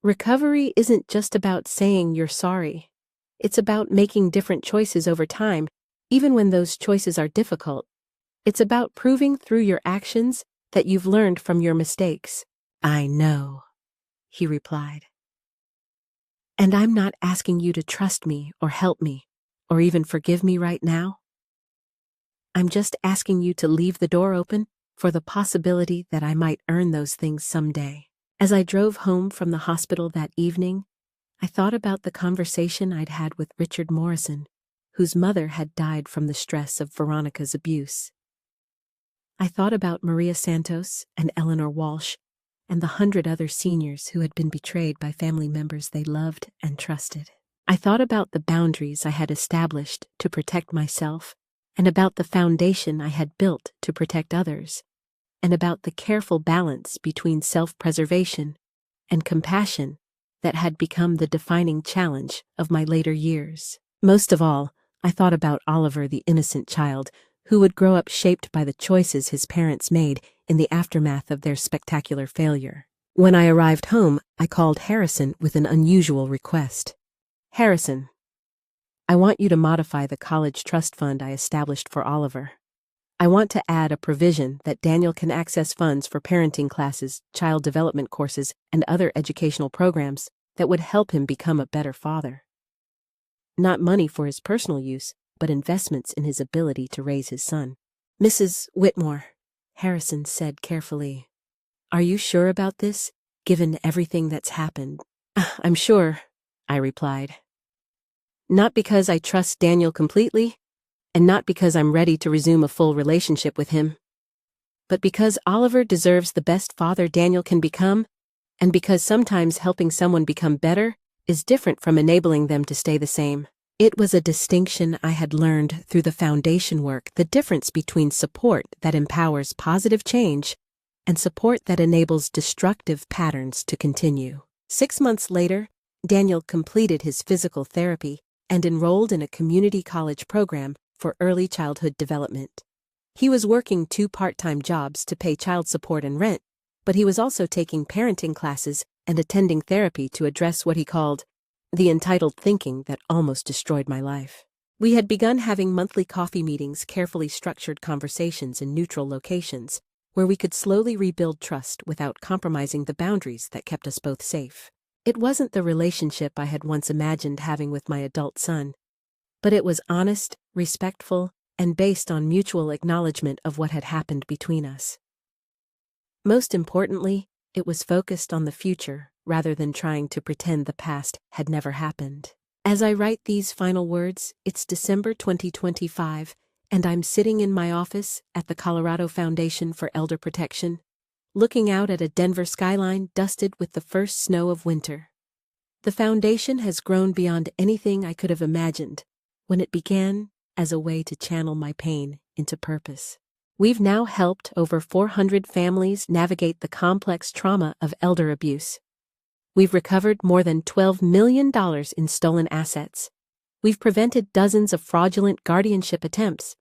"Recovery isn't just about saying you're sorry. It's about making different choices over time, even when those choices are difficult. It's about proving through your actions that you've learned from your mistakes." "I know," he replied. "And I'm not asking you to trust me or help me, or even forgive me right now. I'm just asking you to leave the door open for the possibility that I might earn those things someday." As I drove home from the hospital that evening, I thought about the conversation I'd had with Richard Morrison, whose mother had died from the stress of Veronica's abuse. I thought about Maria Santos and Eleanor Walsh and the 100 other seniors who had been betrayed by family members they loved and trusted. I thought about the boundaries I had established to protect myself and about the foundation I had built to protect others, and about the careful balance between self-preservation and compassion that had become the defining challenge of my later years. Most of all, I thought about Oliver, the innocent child who would grow up shaped by the choices his parents made in the aftermath of their spectacular failure. When I arrived home, I called Harrison with an unusual request. "Harrison, I want you to modify the college trust fund I established for Oliver. I want to add a provision that Daniel can access funds for parenting classes, child development courses, and other educational programs that would help him become a better father. Not money for his personal use, but investments in his ability to raise his son." "Mrs. Whitmore," Harrison said carefully, "are you sure about this, given everything that's happened?" "I'm sure," I replied. "Not because I trust Daniel completely, and not because I'm ready to resume a full relationship with him, but because Oliver deserves the best father Daniel can become, and because sometimes helping someone become better is different from enabling them to stay the same." It was a distinction I had learned through the foundation work, the difference between support that empowers positive change and support that enables destructive patterns to continue. 6 months later, Daniel completed his physical therapy and enrolled in a community college program for early childhood development. He was working 2 part-time jobs to pay child support and rent, but he was also taking parenting classes and attending therapy to address what he called the entitled thinking that almost destroyed my life. We had begun having monthly coffee meetings, carefully structured conversations in neutral locations, where we could slowly rebuild trust without compromising the boundaries that kept us both safe. It wasn't the relationship I had once imagined having with my adult son, but it was honest, respectful, and based on mutual acknowledgement of what had happened between us. Most importantly, it was focused on the future rather than trying to pretend the past had never happened. As I write these final words, it's December 2025, and I'm sitting in my office at the Colorado Foundation for Elder Protection, looking out at a Denver skyline dusted with the first snow of winter. The foundation has grown beyond anything I could have imagined when it began as a way to channel my pain into purpose. We've now helped over 400 families navigate the complex trauma of elder abuse. We've recovered more than $12 million in stolen assets. We've prevented dozens of fraudulent guardianship attempts.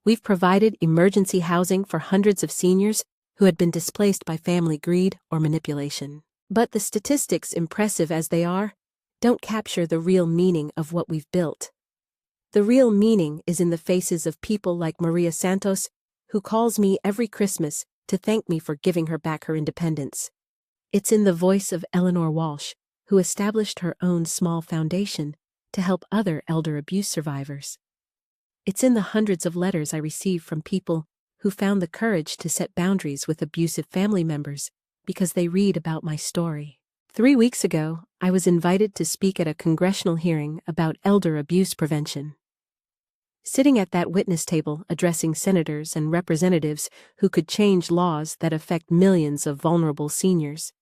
We've provided emergency housing for hundreds of seniors who had been displaced by family greed or manipulation. But the statistics, impressive as they are, don't capture the real meaning of what we've built. The real meaning is in the faces of people like Maria Santos, who calls me every Christmas to thank me for giving her back her independence. It's in the voice of Eleanor Walsh, who established her own small foundation to help other elder abuse survivors. It's in the hundreds of letters I receive from people who found the courage to set boundaries with abusive family members because they read about my story. 3 weeks ago, I was invited to speak at a congressional hearing about elder abuse prevention. Sitting at that witness table addressing senators and representatives who could change laws that affect millions of vulnerable seniors,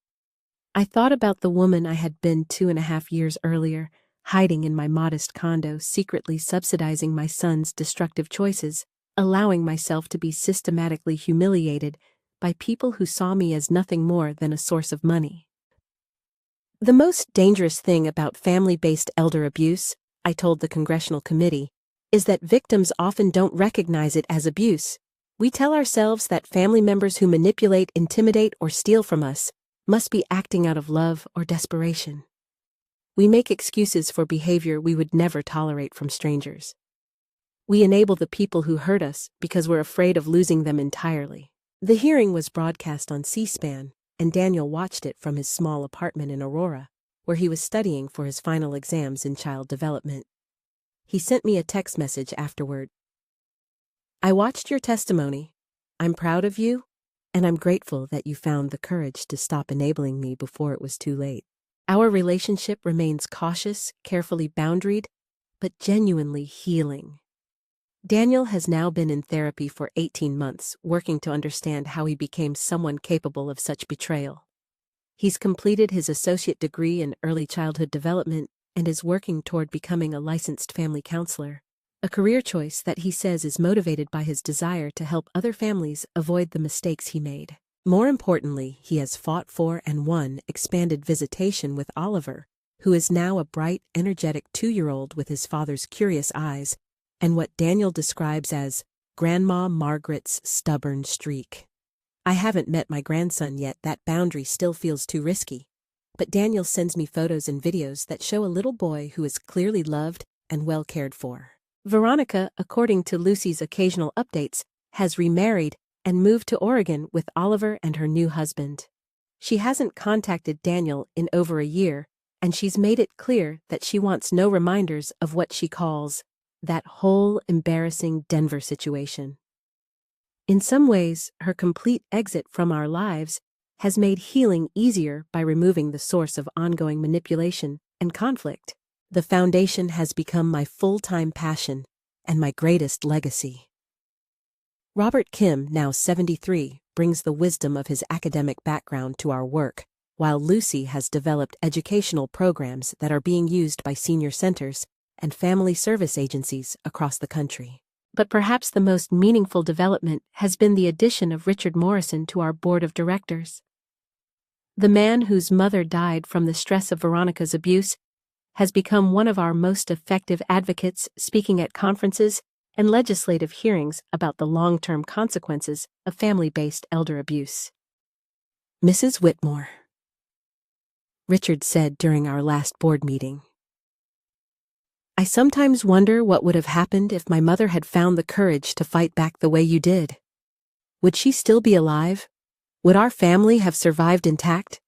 I thought about the woman I had been 2.5 years earlier, hiding in my modest condo, secretly subsidizing my son's destructive choices, allowing myself to be systematically humiliated by people who saw me as nothing more than a source of money. The most dangerous thing about family-based elder abuse, I told the congressional committee, is that victims often don't recognize it as abuse. We tell ourselves that family members who manipulate, intimidate, or steal from us must be acting out of love or desperation. We make excuses for behavior we would never tolerate from strangers. We enable the people who hurt us because we're afraid of losing them entirely. The hearing was broadcast on C-SPAN, and Daniel watched it from his small apartment in Aurora, where he was studying for his final exams in child development. He sent me a text message afterward. "I watched your testimony. I'm proud of you, and I'm grateful that you found the courage to stop enabling me before it was too late. Our relationship remains cautious, carefully boundaried, but genuinely healing." Daniel has now been in therapy for 18 months, working to understand how he became someone capable of such betrayal. He's completed his associate degree in early childhood development and is working toward becoming a licensed family counselor, a career choice that he says is motivated by his desire to help other families avoid the mistakes he made. More importantly, he has fought for and won expanded visitation with Oliver, who is now a bright, energetic 2-year-old with his father's curious eyes and what Daniel describes as Grandma Margaret's stubborn streak. I haven't met my grandson yet, that boundary still feels too risky. But Daniel sends me photos and videos that show a little boy who is clearly loved and well cared for. Veronica, according to Lucy's occasional updates, has remarried and moved to Oregon with Oliver and her new husband. She hasn't contacted Daniel in over a year, and she's made it clear that she wants no reminders of what she calls that whole embarrassing Denver situation. In some ways, her complete exit from our lives has made healing easier by removing the source of ongoing manipulation and conflict. The foundation has become my full-time passion and my greatest legacy. Robert Kim, now 73, brings the wisdom of his academic background to our work, while Lucy has developed educational programs that are being used by senior centers and family service agencies across the country. But perhaps the most meaningful development has been the addition of Richard Morrison to our board of directors. The man whose mother died from the stress of Veronica's abuse has become one of our most effective advocates, speaking at conferences and legislative hearings about the long-term consequences of family-based elder abuse. Mrs. Whitmore, Richard said during our last board meeting, I sometimes wonder what would have happened if my mother had found the courage to fight back the way you did. Would she still be alive? Would our family have survived intact?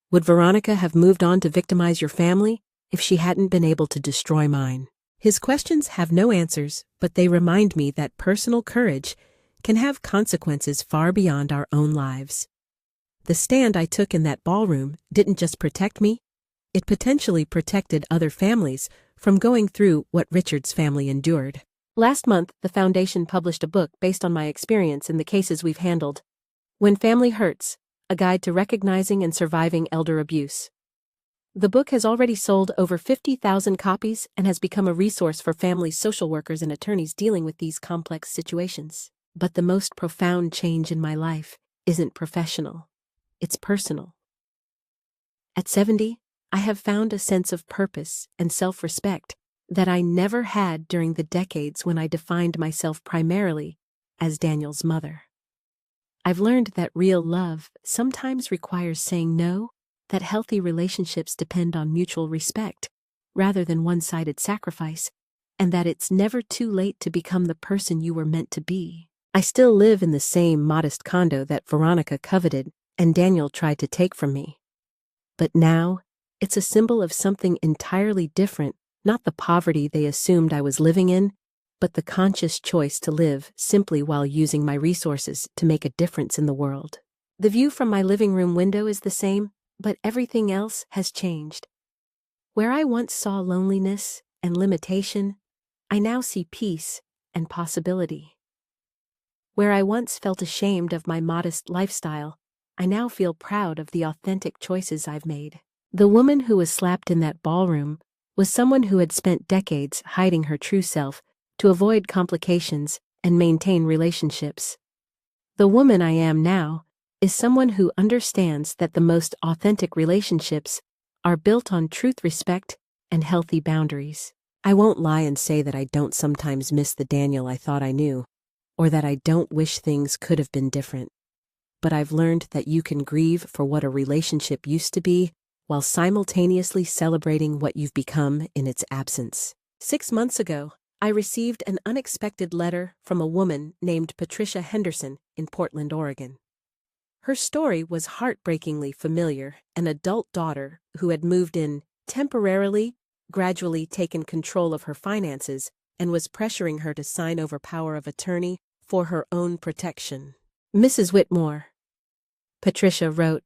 Would Veronica have moved on to victimize your family if she hadn't been able to destroy mine? His questions have no answers, but they remind me that personal courage can have consequences far beyond our own lives. The stand I took in that ballroom didn't just protect me, it potentially protected other families from going through what Richard's family endured. Last month, the Foundation published a book based on my experience in the cases we've handled. When Family Hurts, a guide to recognizing and surviving elder abuse. The book has already sold over 50,000 copies and has become a resource for families, social workers, and attorneys dealing with these complex situations. But the most profound change in my life isn't professional. It's personal. At 70, I have found a sense of purpose and self-respect that I never had during the decades when I defined myself primarily as Daniel's mother. I've learned that real love sometimes requires saying no, that healthy relationships depend on mutual respect rather than one-sided sacrifice, and that it's never too late to become the person you were meant to be. I still live in the same modest condo that Veronica coveted and Daniel tried to take from me. But now, it's a symbol of something entirely different, not the poverty they assumed I was living in, but the conscious choice to live simply while using my resources to make a difference in the world. The view from my living room window is the same, but everything else has changed. Where I once saw loneliness and limitation, I now see peace and possibility. Where I once felt ashamed of my modest lifestyle, I now feel proud of the authentic choices I've made. The woman who was slapped in that ballroom was someone who had spent decades hiding her true self to avoid complications and maintain relationships. The woman I am now is someone who understands that the most authentic relationships are built on truth, respect, and healthy boundaries. I won't lie and say that I don't sometimes miss the Daniel I thought I knew, or that I don't wish things could have been different. But I've learned that you can grieve for what a relationship used to be while simultaneously celebrating what you've become in its absence. 6 months ago, I received an unexpected letter from a woman named Patricia Henderson in Portland, Oregon. Her story was heartbreakingly familiar: an adult daughter who had moved in, temporarily, gradually taken control of her finances, and was pressuring her to sign over power of attorney for her own protection. Mrs. Whitmore, Patricia wrote,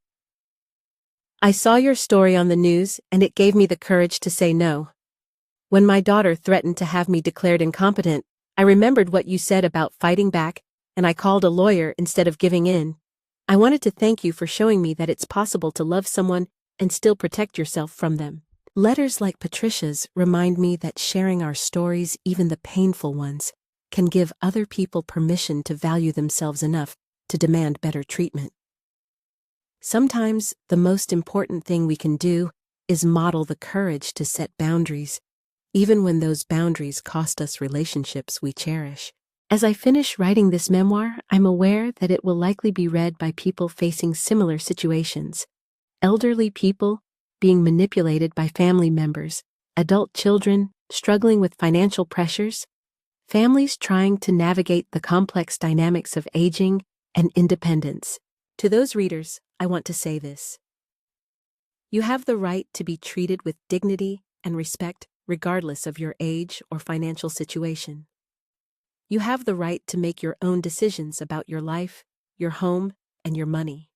I saw your story on the news and it gave me the courage to say no. When my daughter threatened to have me declared incompetent, I remembered what you said about fighting back, and I called a lawyer instead of giving in. I wanted to thank you for showing me that it's possible to love someone and still protect yourself from them. Letters like Patricia's remind me that sharing our stories, even the painful ones, can give other people permission to value themselves enough to demand better treatment. Sometimes the most important thing we can do is model the courage to set boundaries, even when those boundaries cost us relationships we cherish. As I finish writing this memoir, I'm aware that it will likely be read by people facing similar situations. Elderly people being manipulated by family members, adult children struggling with financial pressures, families trying to navigate the complex dynamics of aging and independence. To those readers, I want to say this. You have the right to be treated with dignity and respect regardless of your age or financial situation. You have the right to make your own decisions about your life, your home, and your money.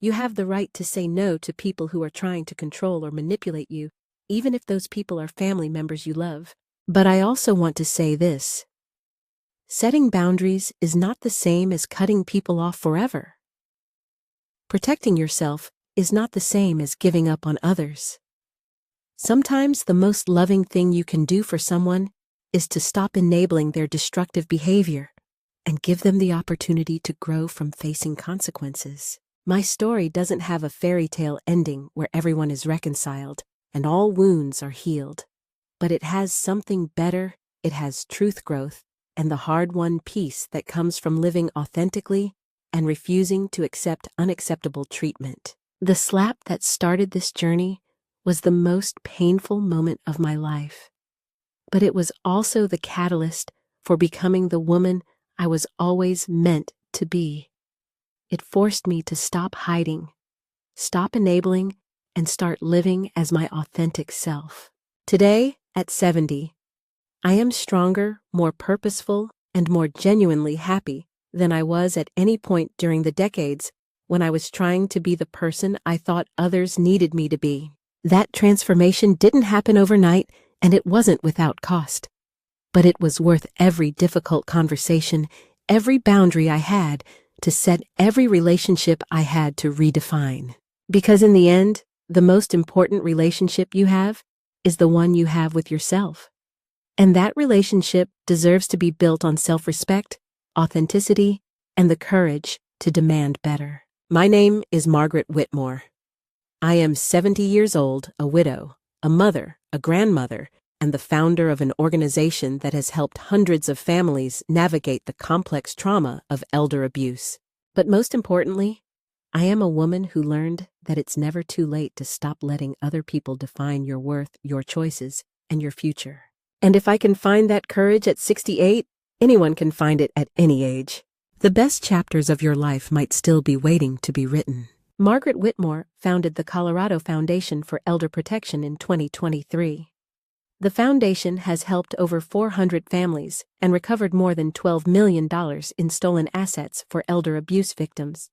You have the right to say no to people who are trying to control or manipulate you, even if those people are family members you love. But I also want to say this. Setting boundaries is not the same as cutting people off forever. Protecting yourself is not the same as giving up on others. Sometimes the most loving thing you can do for someone is to stop enabling their destructive behavior and give them the opportunity to grow from facing consequences. My story doesn't have a fairy tale ending where everyone is reconciled and all wounds are healed. But it has something better. It has truth growth and the hard-won peace that comes from living authentically and refusing to accept unacceptable treatment. The slap that started this journey was the most painful moment of my life. But it was also the catalyst for becoming the woman I was always meant to be. It forced me to stop hiding, stop enabling, and start living as my authentic self. Today, at 70, I am stronger, more purposeful, and more genuinely happy than I was at any point during the decades when I was trying to be the person I thought others needed me to be. That transformation didn't happen overnight, and it wasn't without cost. But it was worth every difficult conversation, every boundary I had to set, every relationship I had to redefine. Because in the end, the most important relationship you have is the one you have with yourself. And that relationship deserves to be built on self-respect, authenticity, and the courage to demand better. My name is Margaret Whitmore. I am 70 years old, a widow, a mother, a grandmother, and the founder of an organization that has helped hundreds of families navigate the complex trauma of elder abuse. But most importantly, I am a woman who learned that it's never too late to stop letting other people define your worth, your choices, and your future. And if I can find that courage at 68, anyone can find it at any age. The best chapters of your life might still be waiting to be written. Margaret Whitmore founded the Colorado Foundation for Elder Protection in 2023. The foundation has helped over 400 families and recovered more than $12 million in stolen assets for elder abuse victims.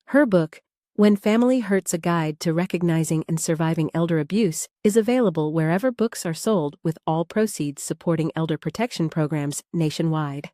Her book, When Family Hurts: A Guide to Recognizing and Surviving Elder Abuse, is available wherever books are sold, with all proceeds supporting elder protection programs nationwide.